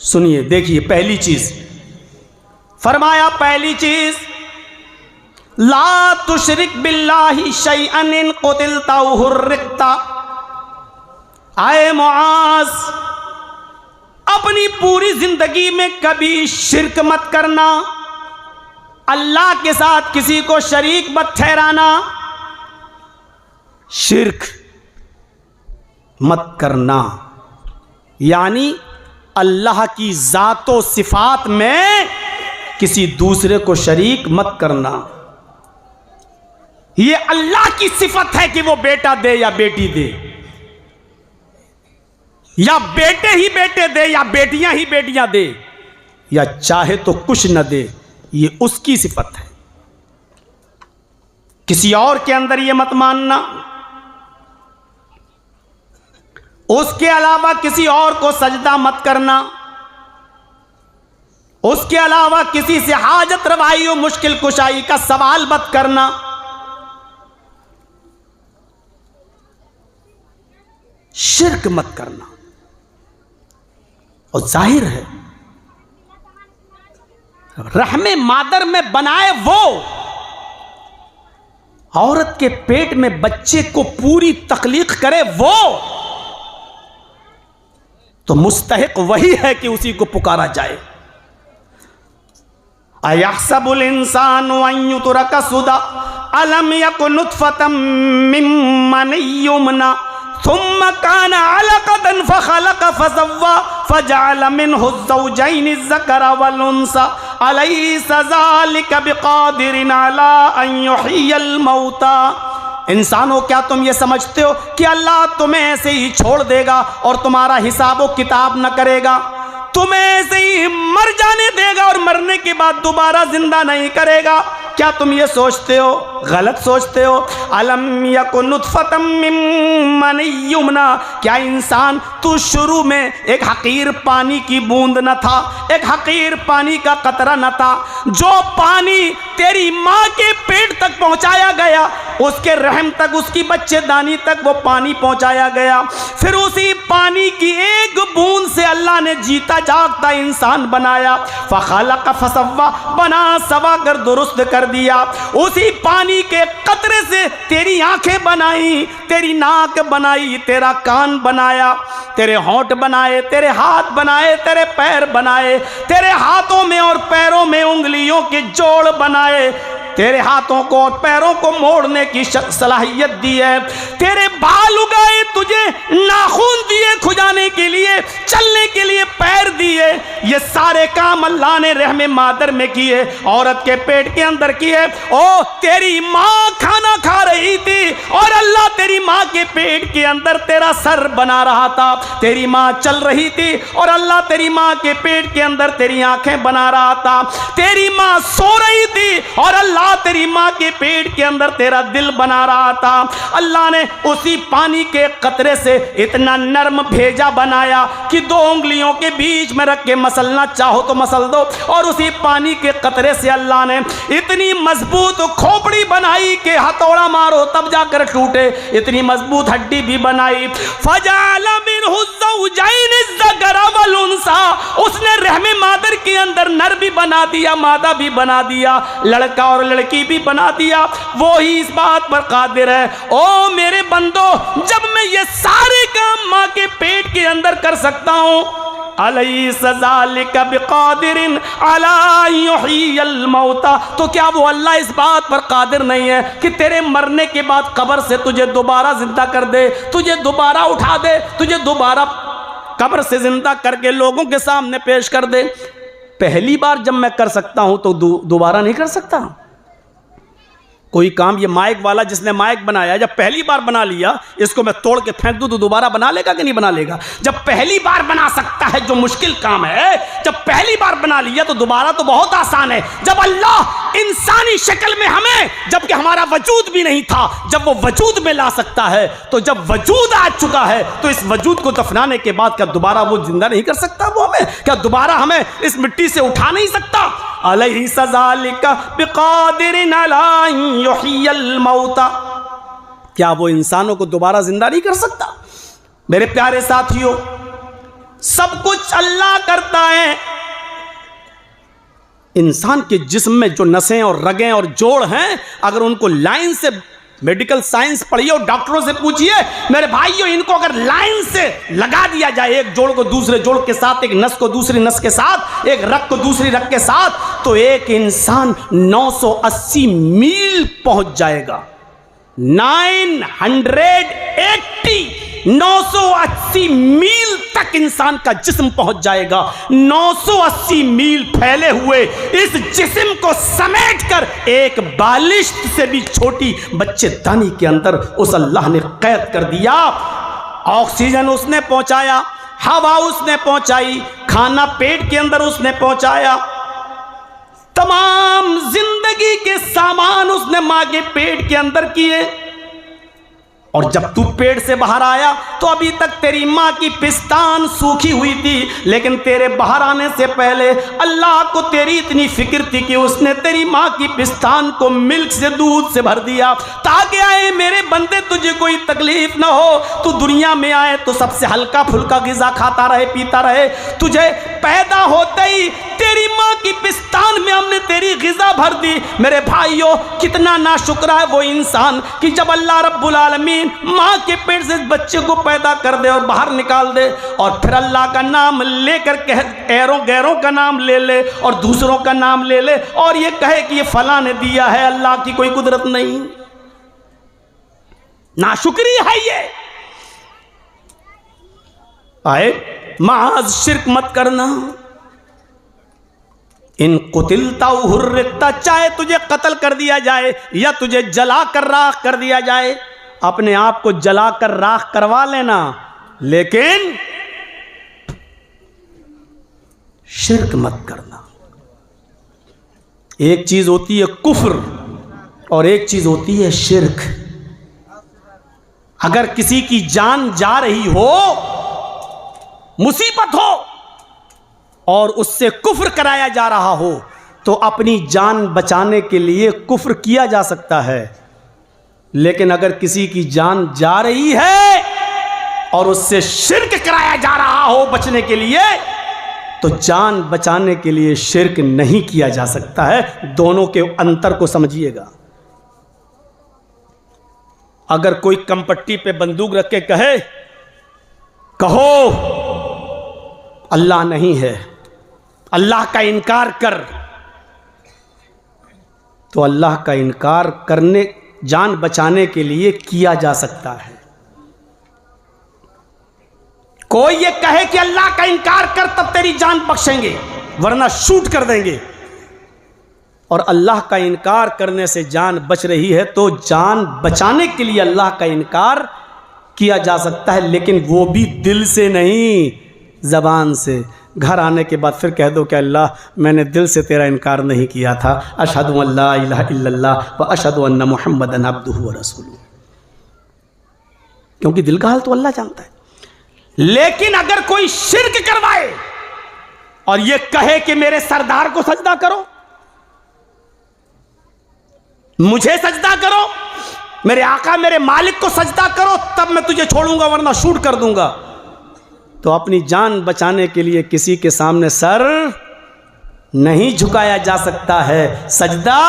सुनिए, देखिए, पहली चीज फरमाया, पहली चीज, ला तुशरिक बिल्लाहि शैअन इन कुतिलता हुर्रिकता। आए मुआज, अपनी पूरी जिंदगी में कभी शिरक मत करना, अल्लाह के साथ किसी को शरीक मत ठहराना, शिरक मत करना, यानी अल्लाह की जातो सिफात में किसी दूसरे को शरीक मत करना। यह अल्लाह की सिफत है कि वो बेटा दे या बेटी दे, या बेटे ही बेटे दे या बेटियां ही बेटियां दे, या चाहे तो कुछ न दे, ये उसकी सिफत है। किसी और के अंदर ये मत मानना। उसके अलावा किसी और को सजदा मत करना, उसके अलावा किसी से हाजत रवाई और मुश्किल कुशाई का सवाल मत करना। शिर्क मत करना। और जाहिर है रहमे मादर में बनाए वो, औरत के पेट में बच्चे को पूरी तकलीक करे वो, तो मुस्तहिक वही है कि उसी को पुकारा जाए। अयहसबुल इंसानु अन युतरका सुदा अलम यकुन नुतफतम मिन मनी युमना सुम्मा काना अलकतन फखलक फसव्वा फजअल मिन्हु ज़ौजैनि ज़करा वल उन्सा अलैसा ज़ालिका बिक़ादिरिन अला अन युह्यियल मौता। इंसानों, क्या तुम ये समझते हो कि अल्लाह तुम्हें ऐसे ही छोड़ देगा और तुम्हारा हिसाब व किताब न करेगा? तुम्हें ऐसे ही मर जाने देगा और मरने के बाद दोबारा जिंदा नहीं करेगा? क्या तुम ये सोचते हो? गलत सोचते हो। अलम यकुन नुतफतम मिन मनी युमना, क्या इंसान तू शुरू में एक हकीर पानी की बूंद न था, एक हकीर पानी का कतरा न था, जो पानी तेरी माँ के पेट तक पहुँचाया गया, उसके रहम तक, उसकी बच्चेदानी तक वो पानी पहुँचाया गया, फिर उसी पानी की एक बूंद से अल्लाह ने जीता जागता इंसान बनाया। फखलक फसव्वा, बना सवा कर दुरुस्त कर दिया। उसी पानी के कतरे से तेरी आंखें बनाई, तेरी नाक बनाई, तेरा कान बनाया, तेरे होंठ बनाए, तेरे हाथ बनाए, तेरे पैर बनाए, तेरे हाथों में और पैरों में उंगलियों के जोड़ बनाए, तेरे हाथों को और पैरों को मोड़ने की सलाहियत दी है, तेरे बाल उगाए, तुझे नाखून दिए खुजाने के लिए, चलने के लिए पैर दिए। ये सारे काम अल्लाह ने रहमे मादर में किए, औरत के पेट के अंदर किए। ओ तेरी माँ खाना खा रही थी और अल्लाह तेरी माँ के पेट के अंदर तेरा सर बना रहा था। तेरी माँ चल रही थी और अल्लाह तेरी माँ के पेट के अंदर तेरी आंखें बना रहा था। तेरी माँ सो रही थी और अल्लाह तेरी माँ के पेट के अंदर तेरा दिल बना रहा था। अल्लाह ने उसी पानी के कतरे से इतना नरम भेजा बनाया कि 2 उंगलियों के बीच में रख के मसलना चाहो तो मसल दो, और उसी पानी के कतरे से अल्लाह ने इतनी मजबूत खोपड़ी बनाई कि हथौड़ा मारो तब जाकर टूटे, इतनी मजबूत हड्डी भी बनाई। फजाला मिनहु ज़ौजैन ज़कर वल उन्सा, उसने रहमे मादर के अंदर नर भी बना दिया, मादा भी बना दिया, लड़का और लड़की भी बना दिया। वो ही इस बात पर कादिर है। ओ मेरे बंदो, जब मैं ये सारे काम माँ के पेट के अंदर कर सकता हूँ, अलैसा ज़ालिका बिक़ादिरिन अला युह्यिल मौता, तो क्या वो अल्लाह इस बात पर कादिर नहीं है कि तेरे मरने के बाद कब्र से तुझे दोबारा जिंदा कर दे, तुझे दोबारा उठा दे, तुझे दोबारा कब्र से जिंदा करके लोगों के सामने पेश कर दे। पहली बार जब मैं कर सकता हूं तो दोबारा नहीं कर सकता। कोई काम ये माइक वाला जिसने माइक बनाया, जब पहली बार बना लिया, इसको मैं तोड़ के फेंक दूं तो दोबारा बना लेगा कि नहीं बना लेगा? जब पहली बार बना सकता है जो मुश्किल काम है, जब पहली बार बना लिया तो दोबारा तो बहुत आसान है। जब अल्लाह इंसानी शक्ल में हमें, जबकि हमारा वजूद भी नहीं था, जब वो वजूद में ला सकता है, तो जब वजूद आ चुका है तो इस वजूद को दफनाने के बाद क्या दोबारा वो जिंदा नहीं कर सकता? वो हमें क्या दोबारा हमें इस मिट्टी से उठा नहीं सकता? अलैसा ज़ालिका बिक़ादिरिन अला युह्यिल मौता, क्या वो इंसानों को दोबारा जिंदा नहीं कर सकता? मेरे प्यारे साथियों, सब कुछ अल्लाह करता है। इंसान के जिस्म में जो नसें और रगें और जोड़ हैं, अगर उनको लाइन से मेडिकल साइंस पढ़िए और डॉक्टरों से पूछिए, मेरे भाइयों, इनको अगर लाइन से लगा दिया जाए, एक जोड़ को दूसरे जोड़ के साथ, एक नस को दूसरी नस के साथ, एक रग को दूसरी रग के साथ, तो एक इंसान 980 मील पहुंच जाएगा। 980 मील तक इंसान का जिस्म पहुंच जाएगा। 980 मील फैले हुए इस जिस्म को समेटकर एक बालिश्त से भी छोटी बच्चेदानी के अंदर उस अल्लाह ने कैद कर दिया। ऑक्सीजन उसने पहुंचाया, हवा उसने पहुंचाई, खाना पेट के अंदर उसने पहुंचाया, तमाम जिंदगी के सामान उसने मां के पेट के अंदर किए। और जब तू पेट से बाहर आया तो अभी तक तेरी माँ की पिस्तान सूखी हुई थी, लेकिन तेरे बाहर आने से पहले अल्लाह को तेरी इतनी फिक्र थी कि उसने तेरी माँ की पिस्तान को मिल्क से, दूध से भर दिया, ताकि आए मेरे बंदे तुझे कोई तकलीफ ना हो, तू दुनिया में आए तो सबसे हल्का फुल्का गिज़ा खाता रहे, पीता रहे। तुझे पैदा होते ही तेरी माँ की पिस्तान में हमने तेरी गिज़ा भर दी। मेरे भाइयों, कितना नाशुक्र है वो इंसान कि जब अल्लाह रब्बुल आलमीन माँ के पेट से बच्चे को पैदा कर दे और बाहर निकाल दे, और फिर अल्लाह का नाम लेकर गैरों का नाम ले ले और दूसरों का नाम ले ले और ये कहे कि ये फलां ने दिया है, अल्लाह की कोई कुदरत नहीं। नाशुक्री है ये। आए माज शिरक मत करना। इन कुतिलता हुर्रिकता, चाहे तुझे कत्ल कर दिया जाए या तुझे जला कर राख कर दिया जाए, अपने आप को जलाकर राख करवा लेना, लेकिन शिर्क मत करना। एक चीज होती है कुफ्र और एक चीज होती है शिर्क। अगर किसी की जान जा रही हो, मुसीबत हो और उससे कुफ्र कराया जा रहा हो, तो अपनी जान बचाने के लिए कुफ्र किया जा सकता है। लेकिन अगर किसी की जान जा रही है और उससे शिर्क कराया जा रहा हो बचने के लिए, तो जान बचाने के लिए शिर्क नहीं किया जा सकता है। दोनों के अंतर को समझिएगा। अगर कोई कमपट्टी पे बंदूक रख के कहो अल्लाह नहीं है, अल्लाह का इनकार कर, तो अल्लाह का इनकार करने, जान बचाने के लिए किया जा सकता है। कोई ये कहे कि अल्लाह का इनकार कर तब तेरी जान बख्शेंगे वरना शूट कर देंगे, और अल्लाह का इनकार करने से जान बच रही है, तो जान बचाने के लिए अल्लाह का इनकार किया जा सकता है, लेकिन वो भी दिल से नहीं, ज़बान से। घर आने के बाद फिर कह दो कि अल्लाह मैंने दिल से तेरा इनकार नहीं किया था, अशहदु अल्ला इलाहा इल्लल्लाह व अशहदु अन्ना मुहम्मदन अब्दुहु व रसूलुहु, क्योंकि दिल का हाल तो अल्लाह जानता है। लेकिन अगर कोई शिर्क करवाए और ये कहे कि मेरे सरदार को सजदा करो, मुझे सजदा करो, मेरे आका मेरे मालिक को सजदा करो, तब मैं तुझे छोड़ूंगा वरना शूट कर दूंगा, तो अपनी जान बचाने के लिए किसी के सामने सर नहीं झुकाया जा सकता है, सजदा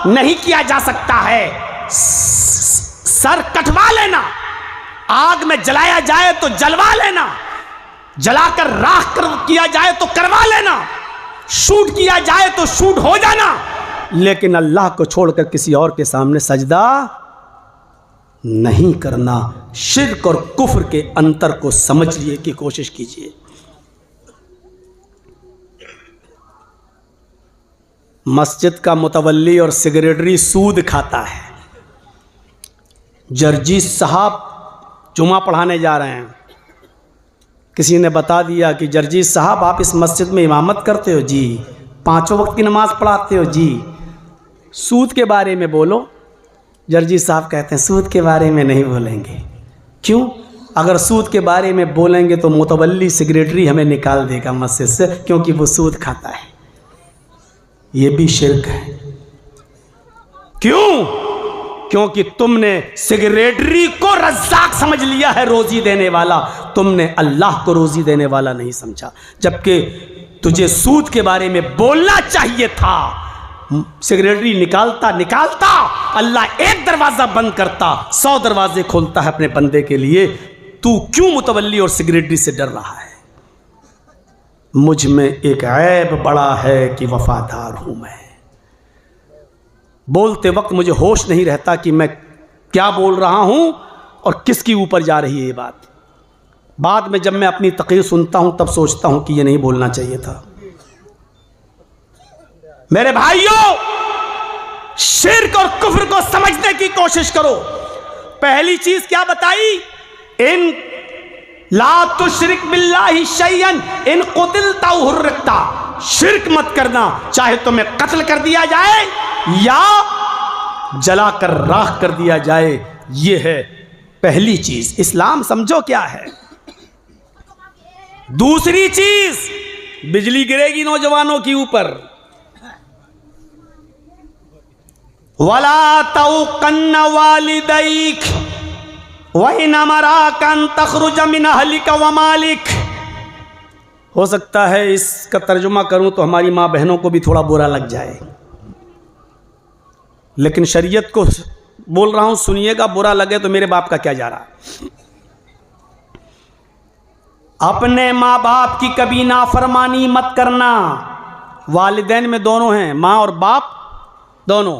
नहीं किया जा सकता है। सर कटवा लेना, आग में जलाया जाए तो जलवा लेना, जलाकर राख किया जाए तो करवा लेना, शूट किया जाए तो शूट हो जाना, लेकिन अल्लाह को छोड़कर किसी और के सामने सजदा नहीं करना। शिर्क और कुफ्र के अंतर को समझने की कोशिश कीजिए। मस्जिद का मुतवल्ली और सेक्रेटरी सूद खाता है। जर्जी साहब जुमा पढ़ाने जा रहे हैं, किसी ने बता दिया कि जर्जी साहब आप इस मस्जिद में इमामत करते हो? जी। 5 वक्त की नमाज पढ़ाते हो? जी। सूद के बारे में बोलो। जर्जी साहब कहते हैं सूद के बारे में नहीं बोलेंगे। क्यों? अगर सूद के बारे में बोलेंगे तो मुतवल्ली सेक्रेटरी हमें निकाल देगा मस्जिद से, क्योंकि वो सूद खाता है। ये भी शिर्क है। क्यों? क्योंकि तुमने सेक्रेटरी को रज़्ज़ाक समझ लिया है, रोजी देने वाला। तुमने अल्लाह को रोजी देने वाला नहीं समझा, जबकि तुझे सूद के बारे में बोलना चाहिए था। सेक्रेटरी निकालता अल्लाह एक दरवाज़ा बंद करता, 100 दरवाजे खोलता है अपने बंदे के लिए। तू क्यों मुतवल्ली और सेक्रेटरी से डर रहा है? मुझ में एक ऐब बड़ा है कि वफादार हूं मैं। बोलते वक्त मुझे होश नहीं रहता कि मैं क्या बोल रहा हूं और किसके ऊपर जा रही है ये बात। बाद में जब मैं अपनी तक़रीर सुनता हूं तब सोचता हूं कि ये नहीं बोलना चाहिए था। मेरे भाइयों, शिर्क और कुफ्र को समझने की कोशिश करो। पहली चीज क्या बताई? इन ला तुश्रिक बिल्लाहि शैयन इन कुतिलता हुर्रिकता। शिर्क मत करना, चाहे तुम्हें कत्ल कर दिया जाए या जलाकर राख कर दिया जाए। यह है पहली चीज। इस्लाम समझो क्या है। दूसरी चीज, बिजली गिरेगी नौजवानों के ऊपर। वला तौकन्न वालिदैक वइन अमराका अन तखरुज मिन अहलिका व मालिक। हो सकता है इसका तर्जुमा करूं तो हमारी माँ बहनों को भी थोड़ा बुरा लग जाए, लेकिन शरीयत को बोल रहा हूं, सुनिएगा। बुरा लगे तो मेरे बाप का क्या जा रहा है। अपने माँ बाप की कभी नाफरमानी मत करना। वालिदैन में दोनों हैं, माँ और बाप दोनों।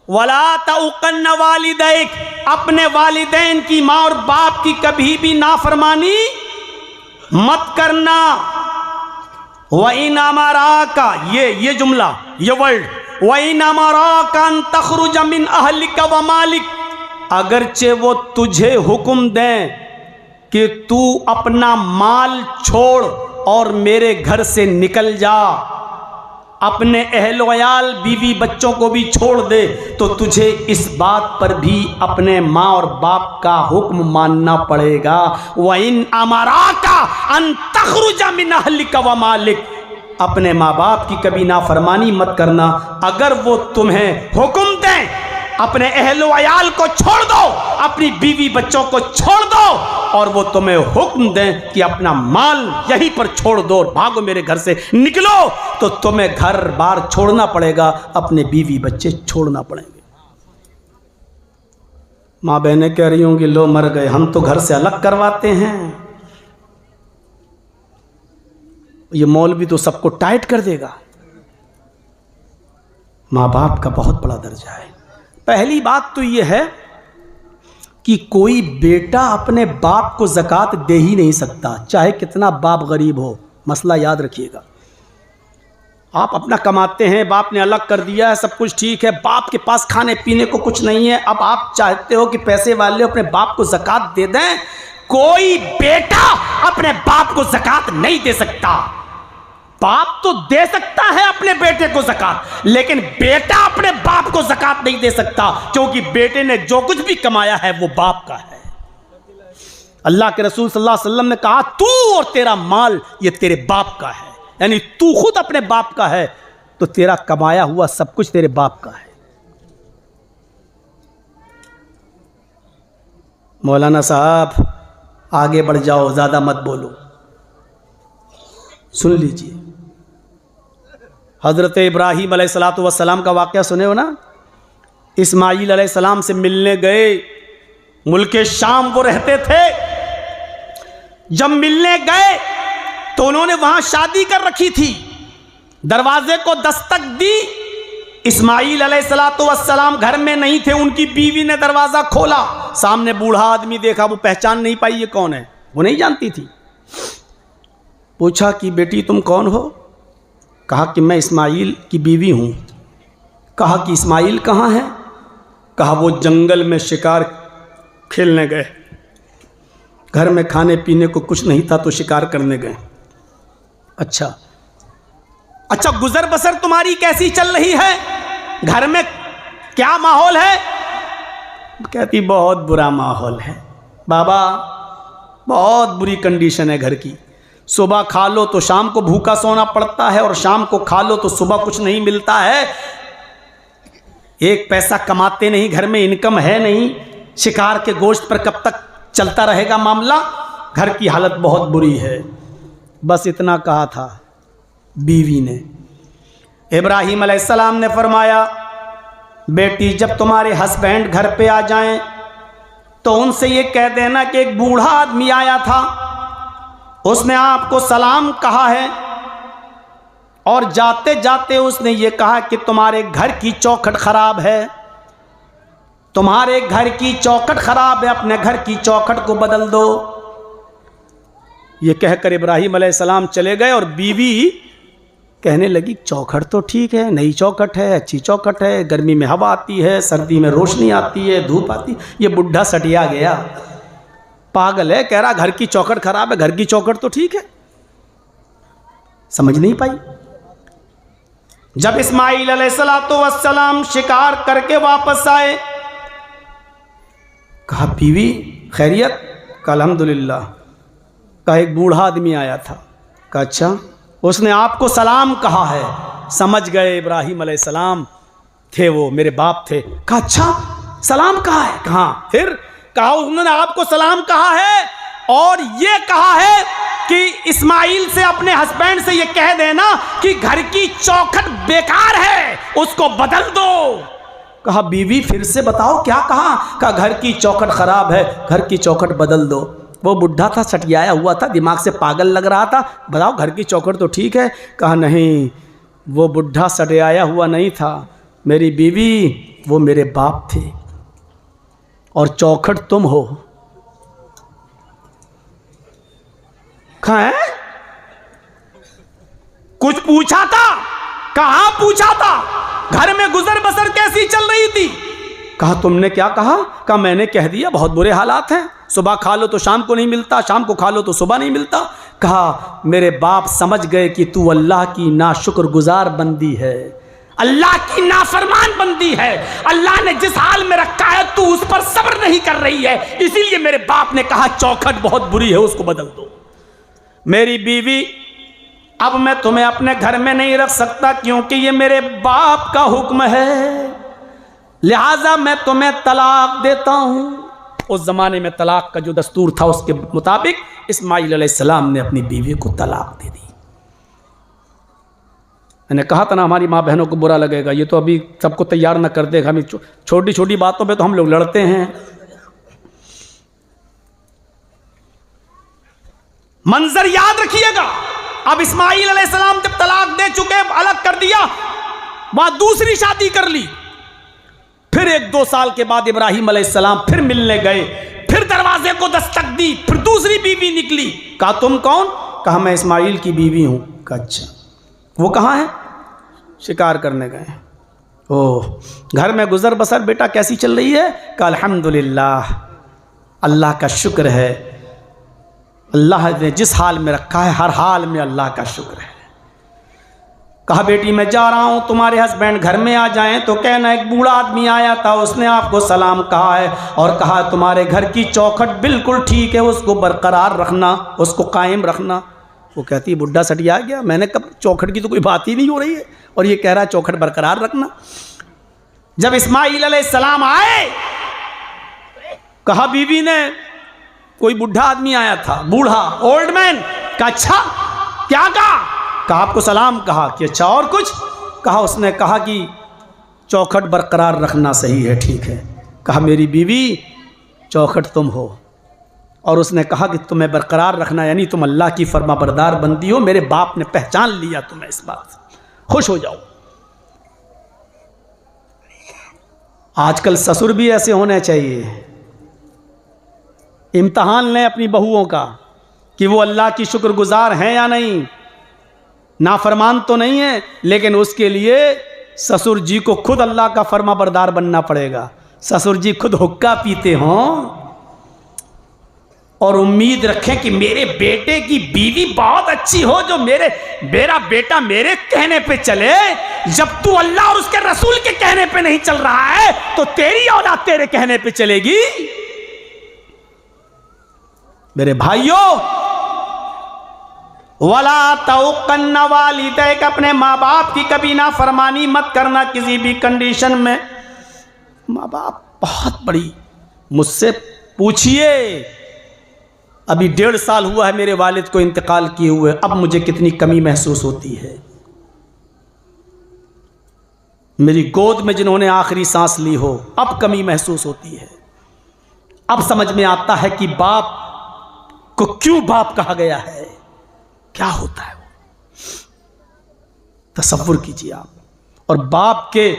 वला तौकन्न वालिदैक, अपने वालिदैन की, माँ और बाप की कभी भी नाफरमानी मत करना। वइन अमराका, ये जुमला, ये वर्ड, वइन अमराका अन तखरुज मिन अहलिका व मालिक, अगरचे वो तुझे हुक्म दें कि तू अपना माल छोड़ और मेरे घर से निकल जा, अपने अहल वयाल बीवी बच्चों को भी छोड़ दे, तो तुझे इस बात पर भी अपने माँ और बाप का हुक्म मानना पड़ेगा। वइन अमराका अन तखरुज मिन अहलिका व मालिक, अपने माँ बाप की कभी नाफरमानी मत करना। अगर वो तुम्हें हुक्म दें अपने अहलो अयाल को छोड़ दो, अपनी बीवी बच्चों को छोड़ दो और वो तुम्हें हुक्म दें कि अपना माल यहीं पर छोड़ दो और भागो मेरे घर से निकलो, तो तुम्हें घर बार छोड़ना पड़ेगा, अपने बीवी बच्चे छोड़ना पड़ेंगे। माँ बहनें कह रही होंगी लो मर गए, हम तो घर से अलग करवाते हैं, ये मौलवी तो सबको टाइट कर देगा। माँ बाप का बहुत बड़ा दर्जा है। पहली बात तो ये है कि कोई बेटा अपने बाप को ज़कात दे ही नहीं सकता, चाहे कितना बाप गरीब हो। मसला याद रखिएगा। आप अपना कमाते हैं, बाप ने अलग कर दिया है, सब कुछ ठीक है, बाप के पास खाने पीने को कुछ नहीं है, अब आप चाहते हो कि पैसे वाले अपने बाप को ज़कात दे दें। कोई बेटा अपने बाप को ज़कात नहीं दे सकता। बाप तो दे सकता है अपने बेटे को ज़कात, लेकिन बेटा अपने बाप को ज़कात नहीं दे सकता, क्योंकि बेटे ने जो कुछ भी कमाया है वो बाप का है। अल्लाह के रसूल सल्लल्लाहु अलैहि वसल्लम ने कहा तू और तेरा माल ये तेरे बाप का है, यानी तू खुद अपने बाप का है तो तेरा कमाया हुआ सब कुछ तेरे बाप का है। मौलाना साहब आगे बढ़ जाओ, ज़्यादा मत बोलो, सुन लीजिए। हज़रत इब्राहीम अलैहिस्सलातु वस्सलाम का वाक़या सुने हो ना। इस्माईल अलैहिस्सलाम से मिलने गए, मुल्क शाम वो रहते थे। जब मिलने गए तो उन्होंने वहां शादी कर रखी थी। दरवाजे को दस्तक दी, इस्माईल अलैहिस्सलातु वस्सलाम घर में नहीं थे, उनकी बीवी ने दरवाज़ा खोला, सामने बूढ़ा आदमी देखा, वो पहचान नहीं पाई ये कौन है, वो नहीं जानती थी। पूछा कि बेटी तुम कौन हो? कहा कि मैं इस्माईल की बीवी हूँ। कहा कि इस्माईल कहाँ है? कहा वो जंगल में शिकार खेलने गए, घर में खाने पीने को कुछ नहीं था तो शिकार करने गए। अच्छा, गुजर बसर तुम्हारी कैसी चल रही है? घर में क्या माहौल है? कहती बहुत बुरा माहौल है बाबा, बहुत बुरी कंडीशन है घर की। सुबह खा लो तो शाम को भूखा सोना पड़ता है, और शाम को खा लो तो सुबह कुछ नहीं मिलता है। एक पैसा कमाते नहीं, घर में इनकम है नहीं, शिकार के गोश्त पर कब तक चलता रहेगा मामला? घर की हालत बहुत बुरी है। बस इतना कहा था बीवी ने। इब्राहीम अलैहिस्सलाम ने फरमाया बेटी जब तुम्हारे हस्बैंड घर पे आ जाएं तो उनसे ये कह देना कि एक बूढ़ा आदमी आया था, उसने आपको सलाम कहा है और जाते जाते उसने ये कहा कि तुम्हारे घर की चौखट खराब है, तुम्हारे घर की चौखट खराब है, अपने घर की चौखट को बदल दो। ये कहकर इब्राहीम अलैहिस्सलाम चले गए और बीवी कहने लगी चौखट तो ठीक है, नई चौखट है, अच्छी चौखट है, गर्मी में हवा आती है, सर्दी में रोशनी आती है, धूप आती है। ये बुढ़ा सटिया गया, पागल है, कह रहा घर की चौखट खराब है, घर की चौखट तो ठीक है। समझ नहीं पाई। जब इस्माईल अलैहिस्सलातु वस्सलाम शिकार करके वापस आए, कहा बीवी खैरियत? कहा अल्हम्दुलिल्लाह। कहा एक बूढ़ा आदमी आया था। कहा अच्छा, उसने आपको सलाम कहा है। समझ गए इब्राहीम अलैहिस्सलाम थे वो, मेरे बाप थे। कहा अच्छा सलाम कहा है? कहा फिर? कहा उन्होंने आपको सलाम कहा है और ये कहा है कि इस्माईल से अपने हस्बैंड से ये कह देना कि घर की चौखट बेकार है, उसको बदल दो। कहा बीवी फिर से बताओ क्या कहा? कहा घर की चौखट खराब है, घर की चौखट बदल दो। वो बुढ़ा था, सटियाया हुआ था, दिमाग से पागल लग रहा था, बताओ घर की चौखट तो ठीक है। कहा नहीं, वो बुढ़ा सटियाया हुआ नहीं था, मेरी बीवी वो मेरे बाप थे और चौखट तुम हो। कहा कुछ पूछा था? कहाँ पूछा था? घर में गुजर बसर कैसी चल रही थी? कहा तुमने क्या कहा? कहा मैंने कह दिया बहुत बुरे हालात हैं, सुबह खा लो तो शाम को नहीं मिलता, शाम को खा लो तो सुबह नहीं मिलता। कहा मेरे बाप समझ गए कि तू अल्लाह की नाशुक्रगुजार बंदी है, अल्लाह की नाफरमान बंदी है, अल्लाह ने जिस हाल में रखा है तू उस पर सब्र नहीं कर रही है, इसीलिए मेरे बाप ने कहा चौखट बहुत बुरी है, उसको बदल दो। मेरी बीवी अब मैं तुम्हें अपने घर में नहीं रख सकता क्योंकि ये मेरे बाप का हुक्म है। लिहाजा मैं तुम्हें तलाक देता हूँ। उस ज़माने में तलाक का जो दस्तूर था उसके मुताबिक इस्माइल अलैहिस्सलाम ने अपनी बीवी को तलाक दे दी। मैंने कहा था ना हमारी माँ बहनों को बुरा लगेगा, ये तो अभी सबको तैयार ना कर देगा, हमें छोटी छोटी बातों पे तो हम लोग लड़ते हैं। मंजर याद रखिएगा, अब इस्माइल अलैहिस्सलाम जब तलाक दे चुके, अलग कर दिया, वहां दूसरी शादी कर ली। फिर 1-2 साल के बाद इब्राहिम अलैहिस्सलाम फिर मिलने गए, फिर दरवाजे को दस्तक दी, फिर दूसरी बीवी निकली। कहा तुम कौन? कहा मैं इस्माइल की बीवी हूं। कहा अच्छा, वो कहाँ है? शिकार करने गए। ओह, घर में गुजर बसर बेटा कैसी चल रही है? कहा अल्हम्दुलिल्लाह, अल्लाह का शुक्र है, अल्लाह ने जिस हाल में रखा है हर हाल में अल्लाह का शुक्र है। कहा बेटी मैं जा रहा हूँ, तुम्हारे हस्बैंड घर में आ जाएं तो कहना एक बूढ़ा आदमी आया था, उसने आपको सलाम कहा है और कहा तुम्हारे घर की चौखट बिल्कुल ठीक है, उसको बरकरार रखना, उसको कायम रखना। वो कहती है बुढ़ा सटिया गया, मैंने कब, चौखट की तो कोई बात ही नहीं हो रही है और ये कह रहा है चौखट बरकरार रखना। जब इस्माइल अलैहिस्सलाम आए, कहा बीवी ने कोई बुढ़ा आदमी आया था, बूढ़ा, ओल्ड मैन। कहा अच्छा, क्या कहा? कहा आपको सलाम कहा। कि अच्छा और कुछ? कहा उसने कहा कि चौखट बरकरार रखना सही है, ठीक है। कहा मेरी बीवी चौखट तुम हो, और उसने कहा कि तुम्हें बरकरार रखना यानी तुम अल्लाह की फरमाबरदार बंदी हो, मेरे बाप ने पहचान लिया तुम्हें, इस बात से खुश हो जाओ। आजकल ससुर भी ऐसे होने चाहिए। इम्तहान लें अपनी बहुओं का कि वो अल्लाह की शुक्रगुजार हैं या नहीं। नाफरमान तो नहीं है, लेकिन उसके लिए ससुर जी को खुद अल्लाह का फरमाबरदार बनना पड़ेगा। ससुर जी खुद हुक्का पीते हों और उम्मीद रखें कि मेरे बेटे की बीवी बहुत अच्छी हो, जो मेरा बेटा मेरे कहने पे चले। जब तू अल्लाह और उसके रसूल के कहने पे नहीं चल रहा है तो तेरी औलाद तेरे कहने पे चलेगी। मेरे भाइयों, वला तौकन्न वालिदैक, अपने माँ बाप की कभी ना फरमानी मत करना किसी भी कंडीशन में। माँ बाप बहुत बड़ी, मुझसे पूछिए, अभी 1.5 साल हुआ है मेरे वालिद को इंतकाल किए हुए, अब मुझे कितनी कमी महसूस होती है। मेरी गोद में जिन्होंने आखिरी सांस ली हो, अब कमी महसूस होती है। अब समझ में आता है कि बाप को क्यों बाप कहा गया है, क्या होता है वो, तसव्वुर कीजिए आप। और बाप के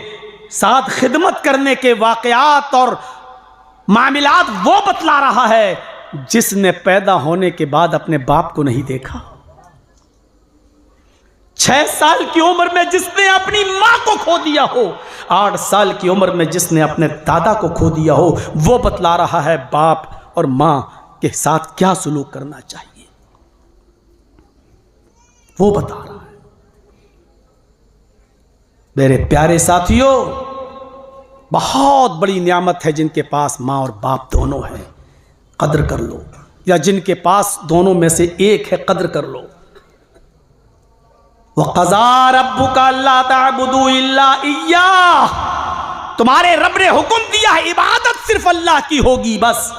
साथ खिदमत करने के वाकयात और मामलात वो बतला रहा है जिसने पैदा होने के बाद अपने बाप को नहीं देखा। 6 साल की उम्र में जिसने अपनी मां को खो दिया हो, 8 साल की उम्र में जिसने अपने दादा को खो दिया हो, वो बतला रहा है बाप और मां के साथ क्या सुलूक करना चाहिए, वो बता रहा है। मेरे प्यारे साथियों, बहुत बड़ी नियामत है जिनके पास मां और बाप दोनों हैं, कद्र कर लो। या जिनके पास दोनों में से एक है, कद्र कर लो। वक़ज़ा रब्बुका अल्ला तअबुदू इल्ला इय्याह, तुम्हारे रब ने हुक्म दिया है इबादत सिर्फ अल्लाह की होगी बस।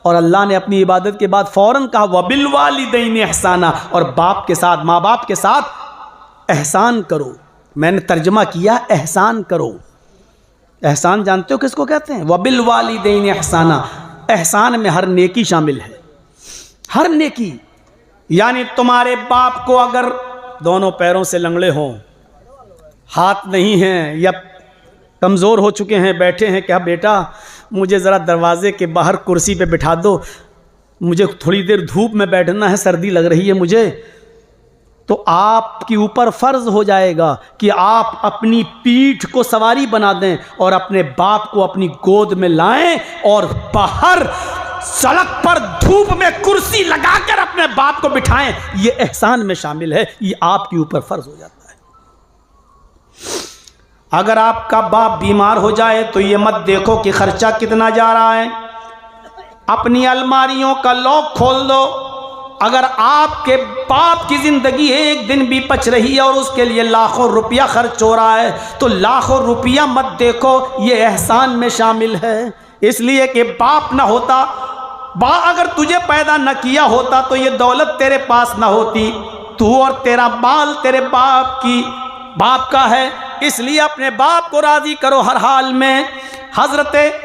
और अल्लाह ने अपनी इबादत के बाद फौरन कहा वबिल वालिदैनि एहसाना, और बाप के साथ, माँ बाप के साथ एहसान करो। मैंने तर्जमा किया एहसान करो। एहसान जानते हो किसको कहते हैं? वबिल वालिदैनि एहसाना। एहसान में हर नेकी शामिल है, हर नेकी। यानी तुम्हारे बाप को अगर दोनों पैरों से लंगड़े हों, हाथ नहीं हैं या कमज़ोर हो चुके हैं, बैठे हैं, क्या बेटा मुझे ज़रा दरवाजे के बाहर कुर्सी पे बिठा दो, मुझे थोड़ी देर धूप में बैठना है, सर्दी लग रही है मुझे, तो आपके ऊपर फ़र्ज़ हो जाएगा कि आप अपनी पीठ को सवारी बना दें और अपने बाप को अपनी गोद में लाएं और बाहर सड़क पर धूप में कुर्सी लगाकर अपने बाप को बिठाएं। ये एहसान में शामिल है, ये आपके ऊपर फ़र्ज़ हो जाता है। अगर आपका बाप बीमार हो जाए तो ये मत देखो कि खर्चा कितना जा रहा है, अपनी अलमारियों का लॉक खोल दो, अगर आपके बाप की ज़िंदगी एक दिन भी बच रही है और उसके लिए लाखों रुपया खर्च हो रहा है, तो लाखों रुपया मत देखो, ये एहसान में शामिल है। इसलिए कि बाप ना होता, अगर तुझे पैदा न किया होता तो ये दौलत तेरे पास ना होती। तू और तेरा माल तेरे बाप का है, इसलिए अपने बाप को राज़ी करो हर हाल में। हज़रत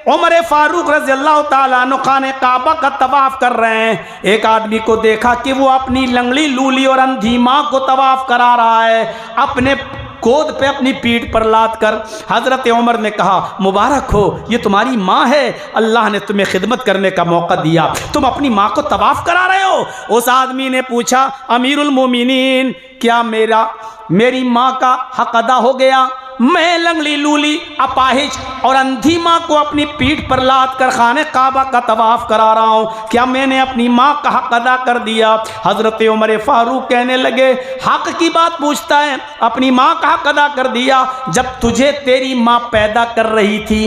उमर फारूक रज़ी अल्लाह ताला अन्हु खाने काबा का तवाफ़ कर रहे हैं। एक आदमी को देखा कि वो अपनी लंगड़ी लूली और अंधी माँ को तवाफ़ करा रहा है, अपने गोद पे अपनी पीठ पर लाद कर। हज़रत उमर ने कहा, मुबारक हो, ये तुम्हारी माँ है, अल्लाह ने तुम्हें खिदमत करने का मौका दिया, तुम अपनी माँ को तवाफ़ करा रहे हो। उस आदमी ने पूछा, अमीरुल मोमिनीन, क्या मेरी माँ का हक अदा हो गया? मैं लंगड़ी लूली, अपाहिज और अंधी माँ को अपनी पीठ पर लाद कर खाने काबा का तवाफ़ करा रहा हूँ, क्या मैंने अपनी माँ का हक अदा कर दिया? हज़रत उमर फारूक कहने लगे, हक की बात पूछता है, अपनी माँ का हक अदा कर दिया। जब तुझे तेरी माँ पैदा कर रही थी,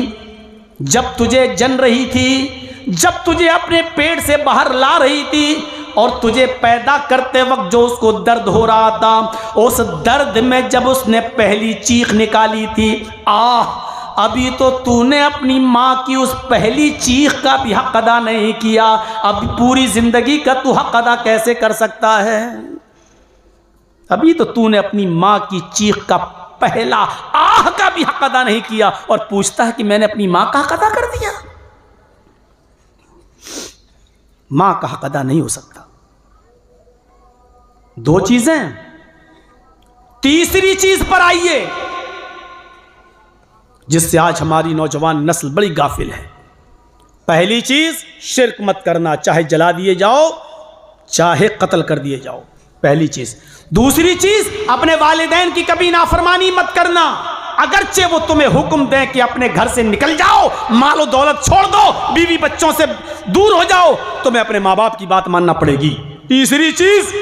जब तुझे जन रही थी, जब तुझे अपने पेट से बाहर ला रही थी और तुझे पैदा करते वक्त जो उसको दर्द हो रहा था, उस दर्द में जब उसने पहली चीख निकाली थी, अभी तो तूने अपनी माँ की उस पहली चीख का भी हक अदा नहीं किया, अब पूरी जिंदगी का तू हक अदा कैसे कर सकता है? अभी तो तूने अपनी माँ की चीख का पहला आह का भी हक अदा नहीं किया और पूछता है कि मैंने अपनी माँ का हक अदा कर दिया। माँ का हक अदा नहीं हो सकता। दो चीजें। तीसरी चीज पर आइए जिससे आज हमारी नौजवान नस्ल बड़ी गाफिल है। पहली चीज, शिर्क मत करना, चाहे जला दिए जाओ चाहे कत्ल कर दिए जाओ, पहली चीज। दूसरी चीज, अपने वालिदैन की कभी नाफरमानी मत करना, अगरचे वो तुम्हें हुक्म दें कि अपने घर से निकल जाओ, मालो दौलत छोड़ दो, बीवी बच्चों से दूर हो जाओ, तुम्हें अपने माँ बाप की बात मानना पड़ेगी। तीसरी चीज,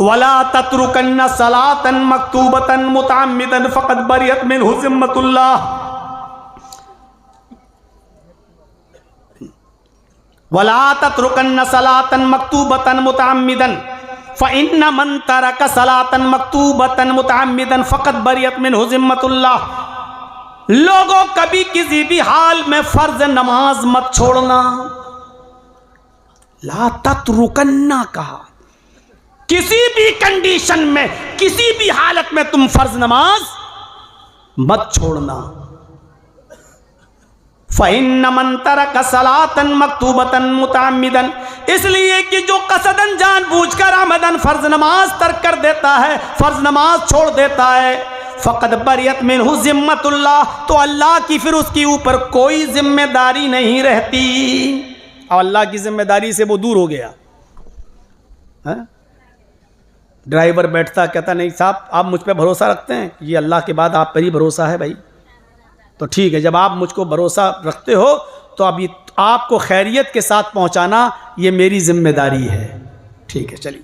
वला तत्रुकन्न सलातन मक्तूबतन मुतअम्मिदन फक़द बरियत मिन्हु ज़िम्मतुल्लाह। वला तत्रुकन्न सलातन मक्तूबतन मुतअम्मिदन फ़इन्न मन तरक सलातन मक्तूबतन मुतअम्मिदन फ़क़द बरियत मिन्हु ज़िम्मतुल्लाह। लोगों, कभी किसी भी हाल में फर्ज नमाज मत छोड़ना। ला तत्रुकन्ना कहा, किसी भी कंडीशन में, किसी भी हालत में तुम फर्ज नमाज मत छोड़ना। फ़इन्न मन तरक सलातन मक्तूबतन मुतअम्मिदन, इसलिए कि जो कसदन जानबूझकर आमदन फर्ज नमाज तर्क कर देता है, फर्ज नमाज छोड़ देता है, फ़क़द बरियत मिन्हु ज़िम्मतुल्लाह, तो अल्लाह की फिर उसके ऊपर कोई जिम्मेदारी नहीं रहती। और अल्लाह की जिम्मेदारी से वो दूर हो गया। ड्राइवर बैठता कहता, नहीं साहब आप मुझ पे भरोसा रखते हैं, ये अल्लाह के बाद आप पर ही भरोसा है भाई, तो ठीक है, जब आप मुझको भरोसा रखते हो तो अभी आपको खैरियत के साथ पहुंचाना ये मेरी जिम्मेदारी है, ठीक है चलिए।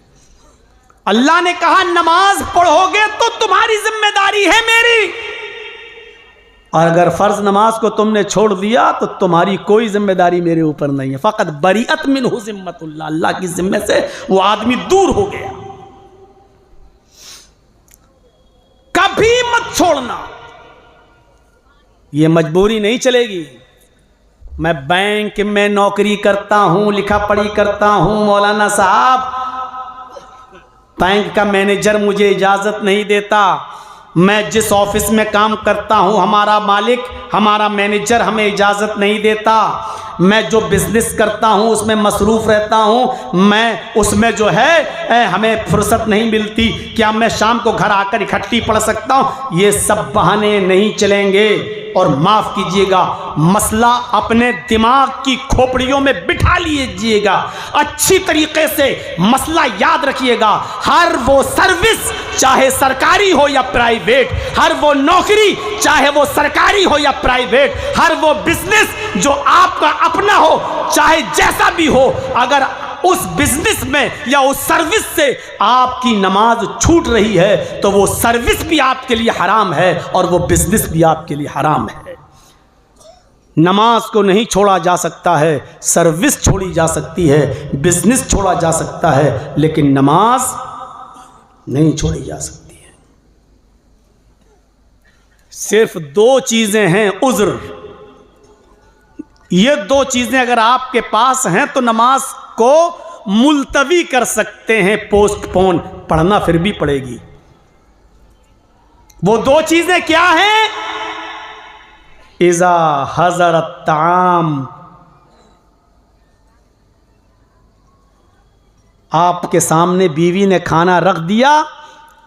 अल्लाह ने कहा नमाज पढ़ोगे तो तुम्हारी जिम्मेदारी है मेरी, और अगर फर्ज नमाज को तुमने छोड़ दिया तो तुम्हारी कोई जिम्मेदारी मेरे ऊपर नहीं है। फ़क़द बरिअत मिन्हु ज़िम्मतुल्लाह, अल्लाह की जिम्मे से वो आदमी दूर हो गया। कभी मत छोड़ना, ये मजबूरी नहीं चलेगी। मैं बैंक में नौकरी करता हूं, लिखा पढ़ी करता हूं, मौलाना साहब बैंक का मैनेजर मुझे इजाज़त नहीं देता, मैं जिस ऑफिस में काम करता हूं हमारा मालिक, हमारा मैनेजर हमें इजाज़त नहीं देता, मैं जो बिज़नेस करता हूं उसमें मसरूफ़ रहता हूं, मैं उसमें जो है हमें फुर्सत नहीं मिलती, क्या मैं शाम को घर आकर इकट्ठी पढ़ सकता हूं? ये सब बहाने नहीं चलेंगे। और माफ़ कीजिएगा, मसला अपने दिमाग की खोपड़ियों में बिठा लीजिएगा, अच्छी तरीके से मसला याद रखिएगा। हर वो सर्विस, चाहे सरकारी हो या प्राइवेट, हर वो नौकरी, चाहे वो सरकारी हो या प्राइवेट, हर वो बिजनेस जो आपका अपना हो, चाहे जैसा भी हो, अगर उस बिजनेस में या उस सर्विस से आपकी नमाज छूट रही है तो वो सर्विस भी आपके लिए हराम है और वो बिजनेस भी आपके लिए हराम है। नमाज को नहीं छोड़ा जा सकता है, सर्विस छोड़ी जा सकती है, बिजनेस छोड़ा जा सकता है, लेकिन नमाज नहीं छोड़ी जा सकती है। सिर्फ दो चीजें हैं उज़्र, ये दो चीजें अगर आपके पास हैं तो नमाज को मुलतवी कर सकते हैं, पोस्टपोन, पढ़ना फिर भी पड़ेगी। वो दो चीजें क्या हैं? इज़ा हज़रत ताम, आपके सामने बीवी ने खाना रख दिया,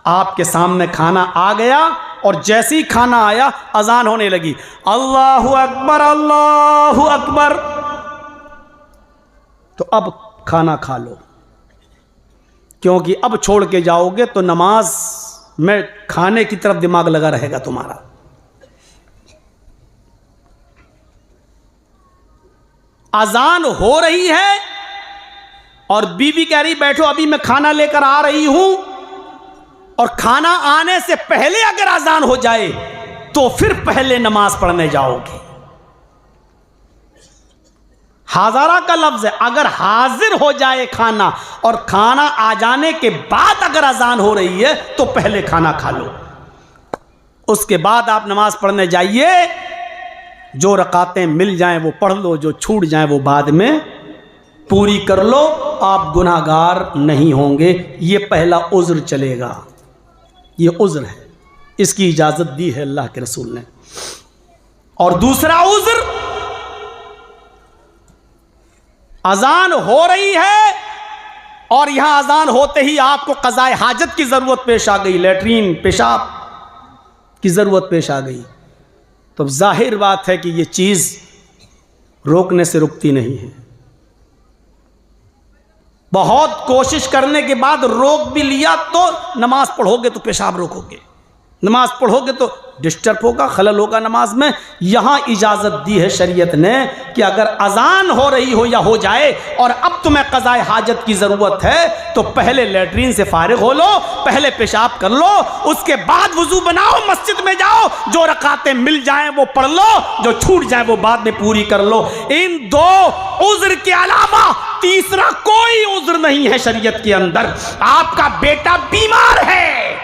आपके सामने खाना आ गया और जैसे ही खाना आया अजान होने लगी, अल्लाहु अकबर अल्लाहु अकबर, तो अब खाना खा लो, क्योंकि अब छोड़ के जाओगे तो नमाज में खाने की तरफ दिमाग लगा रहेगा तुम्हारा। अजान हो रही है और बीवी कह रही बैठो अभी मैं खाना लेकर आ रही हूं, और खाना आने से पहले अगर अजान हो जाए तो फिर पहले नमाज पढ़ने जाओगे। हाज़रा का लफ्ज है, अगर हाजिर हो जाए खाना और खाना आ जाने के बाद अगर अजान हो रही है तो पहले खाना खा लो, उसके बाद आप नमाज पढ़ने जाइए। जो रकातें मिल जाएं वो पढ़ लो, जो छूट जाएं वो बाद में पूरी कर लो, आप गुनाहगार नहीं होंगे। ये पहला उज़्र चलेगा, ये उज़्र है, इसकी इजाजत दी है अल्लाह के रसूल ने। और दूसरा उज़्र, अजान हो रही है और यहां अजान होते ही आपको क़ज़ाए हाजत की जरूरत पेश आ गई, लेटरीन पेशाब की जरूरत पेश आ गई, तो जाहिर बात है कि ये चीज रोकने से रुकती नहीं है। बहुत कोशिश करने के बाद रोक भी लिया तो नमाज पढ़ोगे तो पेशाब रोकोगे, नमाज पढ़ोगे तो डिस्टर्ब होगा, खलल होगा नमाज में। यहां इजाजत दी है शरीयत ने कि अगर अजान हो रही हो या हो जाए और अब तुम्हें क़ज़ाए हाजत की जरूरत है तो पहले लेटरीन से फारिग हो लो, पहले पेशाब कर लो, उसके बाद वुजू बनाओ, मस्जिद में जाओ, जो रकातें मिल जाएं वो पढ़ लो, जो छूट जाए वो बाद में पूरी कर लो। इन दो उज़्र के अलावा तीसरा कोई उज़्र नहीं है शरीयत के अंदर। आपका बेटा बीमार है,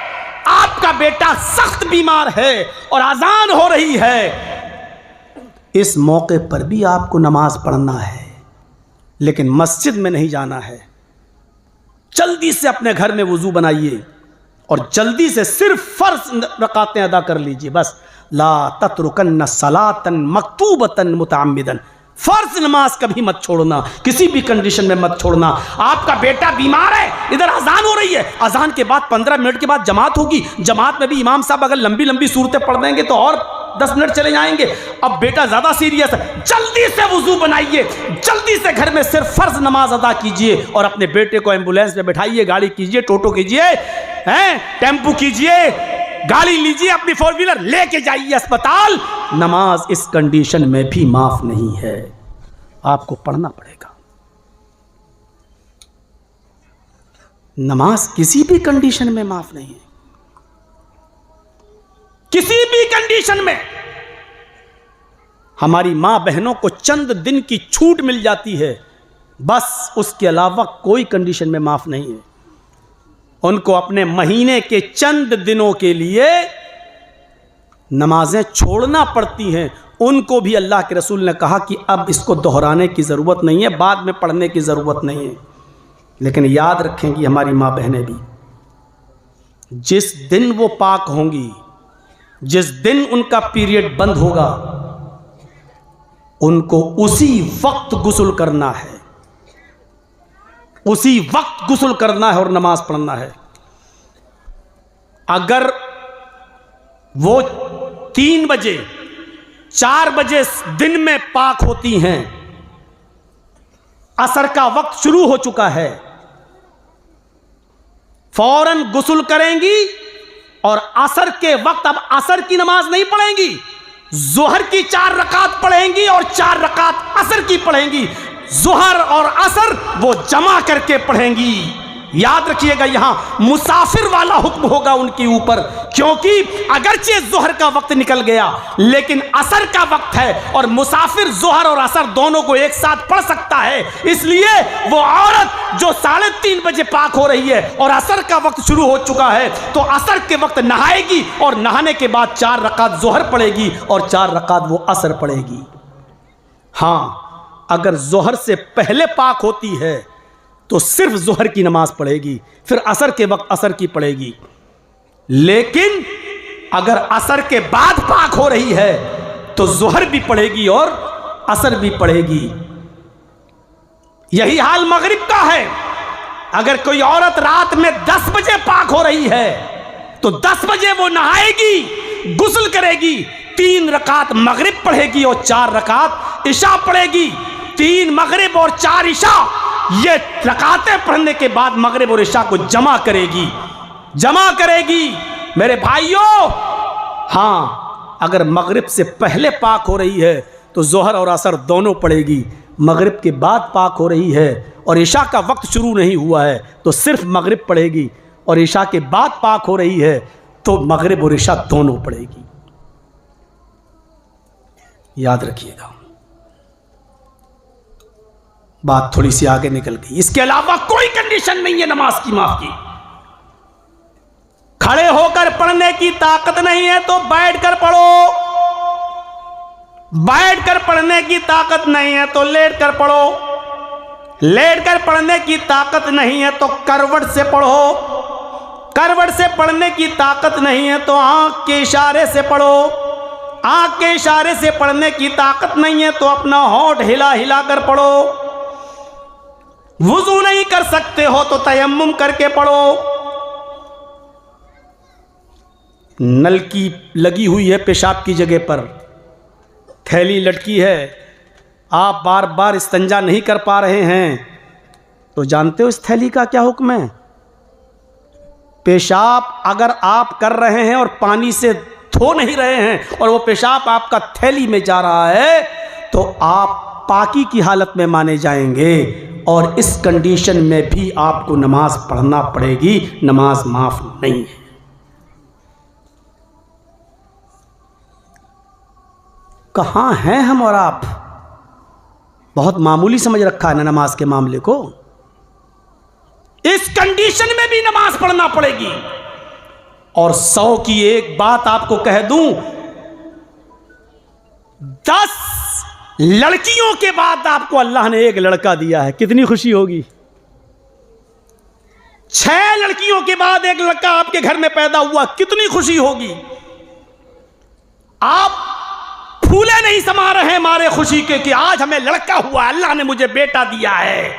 आपका बेटा सख्त बीमार है और अजान हो रही है, इस मौके पर भी आपको नमाज पढ़ना है, लेकिन मस्जिद में नहीं जाना है। जल्दी से अपने घर में वुजू बनाइए और जल्दी से सिर्फ फर्ज रकातें अदा कर लीजिए बस। ला तत्रुकन्न सलातन मक्तूबतन मुतअम्मिदन, फर्ज नमाज कभी मत छोड़ना, किसी भी कंडीशन में मत छोड़ना। आपका बेटा बीमार है, इधर अजान हो रही है, अजान के बाद 15 मिनट के बाद जमात होगी, जमात में भी इमाम साहब अगर लंबी लंबी सूरतें पढ़ देंगे तो और 10 मिनट चले जाएंगे। अब बेटा ज्यादा सीरियस है, जल्दी से वुजू बनाइए, जल्दी से घर में सिर्फ फर्ज नमाज अदा कीजिए और अपने बेटे को एम्बुलेंस में बैठाइए, गाड़ी कीजिए, टोटो कीजिए, टेम्पू कीजिए, गाड़ी लीजिए, अपनी 4 व्हीलर लेके जाइए अस्पताल। नमाज इस कंडीशन में भी माफ नहीं है, आपको पढ़ना पड़ेगा। नमाज किसी भी कंडीशन में माफ नहीं है, किसी भी कंडीशन में। हमारी मां बहनों को चंद दिन की छूट मिल जाती है बस, उसके अलावा कोई कंडीशन में माफ नहीं है। उनको अपने महीने के चंद दिनों के लिए नमाजें छोड़ना पड़ती हैं। उनको भी अल्लाह के रसूल ने कहा कि अब इसको दोहराने की ज़रूरत नहीं है, बाद में पढ़ने की ज़रूरत नहीं है। लेकिन याद रखें कि हमारी माँ बहनें भी जिस दिन वो पाक होंगी, जिस दिन उनका पीरियड बंद होगा, उनको उसी वक्त गुस्ल करना है, उसी वक्त गुस्ल करना है और नमाज पढ़ना है। अगर वो 3 बजे 4 बजे दिन में पाक होती हैं, असर का वक्त शुरू हो चुका है, फौरन गुस्ल करेंगी और असर के वक्त अब असर की नमाज नहीं पढ़ेंगी, जोहर की 4 रकात पढ़ेंगी और 4 रकात असर की पढ़ेंगी। जोहर और असर वो जमा करके पढ़ेंगी, याद रखिएगा, यहां मुसाफिर वाला हुक्म होगा उनके ऊपर, क्योंकि अगरचे जोहर का वक्त निकल गया लेकिन असर का वक्त है और मुसाफिर जोहर और असर दोनों को एक साथ पढ़ सकता है। इसलिए वो औरत जो 3:30 बजे पाक हो रही है और असर का वक्त शुरू हो चुका है, तो असर के वक्त नहाएगी और नहाने के बाद 4 रकात जोहर पढ़ेगी और 4 रकात वो असर पढ़ेगी। हाँ, अगर जोहर से पहले पाक होती है तो सिर्फ जोहर की नमाज पढ़ेगी, फिर असर के वक्त असर की पढ़ेगी। लेकिन अगर असर के बाद पाक हो रही है तो जोहर भी पढ़ेगी और असर भी पढ़ेगी। यही हाल मगरिब का है। अगर कोई औरत रात में 10 बजे पाक हो रही है तो 10 बजे वो नहाएगी, गुस्ल करेगी, 3 रकात मगरिब पढ़ेगी और 4 रकात इशा पढ़ेगी। 3 मगरिब और 4 इशा, ये रकातें पढ़ने के बाद मगरिब और इशा को जमा करेगी। मेरे भाइयों, हाँ, अगर मगरिब से पहले पाक हो रही है तो जोहर और असर दोनों पढ़ेगी। मगरिब के बाद पाक हो रही है और इशा का वक्त शुरू नहीं हुआ है तो सिर्फ मगरिब पढ़ेगी, और इशा के बाद पाक हो रही है तो मगरिब और इशा दोनों पढ़ेगी। याद रखिएगा, बात थोड़ी सी आगे निकल गई। इसके अलावा कोई कंडीशन नहीं है नमाज की माफ की। खड़े होकर पढ़ने की ताकत नहीं है तो बैठकर पढ़ो, बैठकर पढ़ने की ताकत नहीं है तो लेटकर पढ़ो, लेटकर पढ़ने की ताकत नहीं है तो करवट से पढ़ो, करवट से पढ़ने की ताकत नहीं है तो आंख के इशारे से पढ़ो, आंख के इशारे से पढ़ने की ताकत नहीं है तो अपना होंठ हिला हिला कर पढ़ो, वुजू नहीं कर सकते हो तो तयम्मुम करके पढ़ो। नलकी लगी हुई है पेशाब की जगह पर, थैली लटकी है, आप बार बार इस्तिंजा नहीं कर पा रहे हैं तो जानते हो इस थैली का क्या हुक्म है? पेशाब अगर आप कर रहे हैं और पानी से धो नहीं रहे हैं और वो पेशाब आपका थैली में जा रहा है तो आप पाकी की हालत में माने जाएंगे, और इस कंडीशन में भी आपको नमाज पढ़ना पड़ेगी, नमाज माफ नहीं है। कहाँ हैं हम और आप? बहुत मामूली समझ रखा है ना नमाज के मामले को। इस कंडीशन में भी नमाज पढ़ना पड़ेगी। और 100 की एक बात आपको कह दूं, 10 लड़कियों के बाद आपको अल्लाह ने एक लड़का दिया है, कितनी खुशी होगी। 6 लड़कियों के बाद एक लड़का आपके घर में पैदा हुआ, कितनी खुशी होगी। आप फूले नहीं समा रहे मारे खुशी के कि आज हमें लड़का हुआ, अल्लाह ने मुझे बेटा दिया है।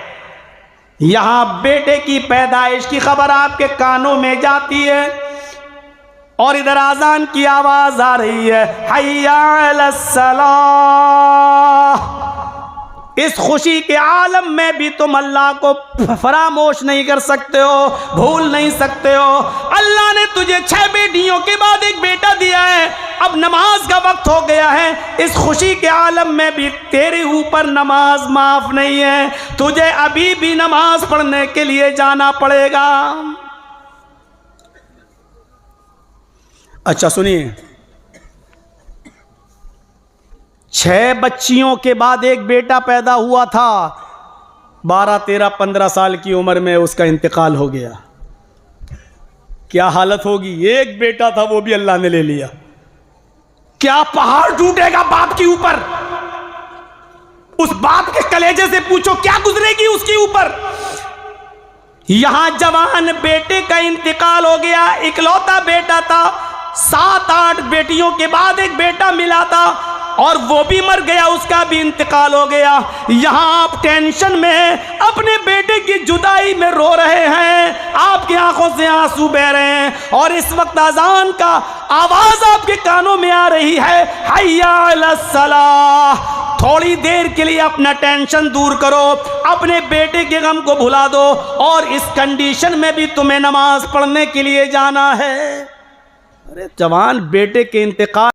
यहां बेटे की पैदाइश की खबर आपके कानों में जाती है और इधर आजान की आवाज आ रही है, हय्या अलस सलाह। इस खुशी के आलम में भी तुम अल्लाह को फरामोश नहीं कर सकते हो, भूल नहीं सकते हो। अल्लाह ने तुझे 6 बेटियों के बाद एक बेटा दिया है, अब नमाज का वक्त हो गया है। इस खुशी के आलम में भी तेरे ऊपर नमाज माफ नहीं है, तुझे अभी भी नमाज पढ़ने के लिए जाना पड़ेगा। अच्छा सुनिए, 6 बच्चियों के बाद एक बेटा पैदा हुआ था, 12, 13, 15 साल की उम्र में उसका इंतकाल हो गया। क्या हालत होगी? एक बेटा था वो भी अल्लाह ने ले लिया। क्या पहाड़ टूटेगा बाप के ऊपर? उस बाप के कलेजे से पूछो क्या गुजरेगी उसके ऊपर। यहां जवान बेटे का इंतकाल हो गया, इकलौता बेटा था। 7-8 बेटियों के बाद एक बेटा मिला था और वो भी मर गया, उसका भी इंतकाल हो गया। यहां आप टेंशन में अपने बेटे की जुदाई में रो रहे हैं, आपकी आंखों से आंसू बह रहे हैं और इस वक्त अजान का आवाज आपके कानों में आ रही है, हय्या अलस सलाह। थोड़ी देर के लिए अपना टेंशन दूर करो, अपने बेटे के गम को भुला दो और इस कंडीशन में भी तुम्हें नमाज पढ़ने के लिए जाना है। अरे जवान बेटे के इंतकाल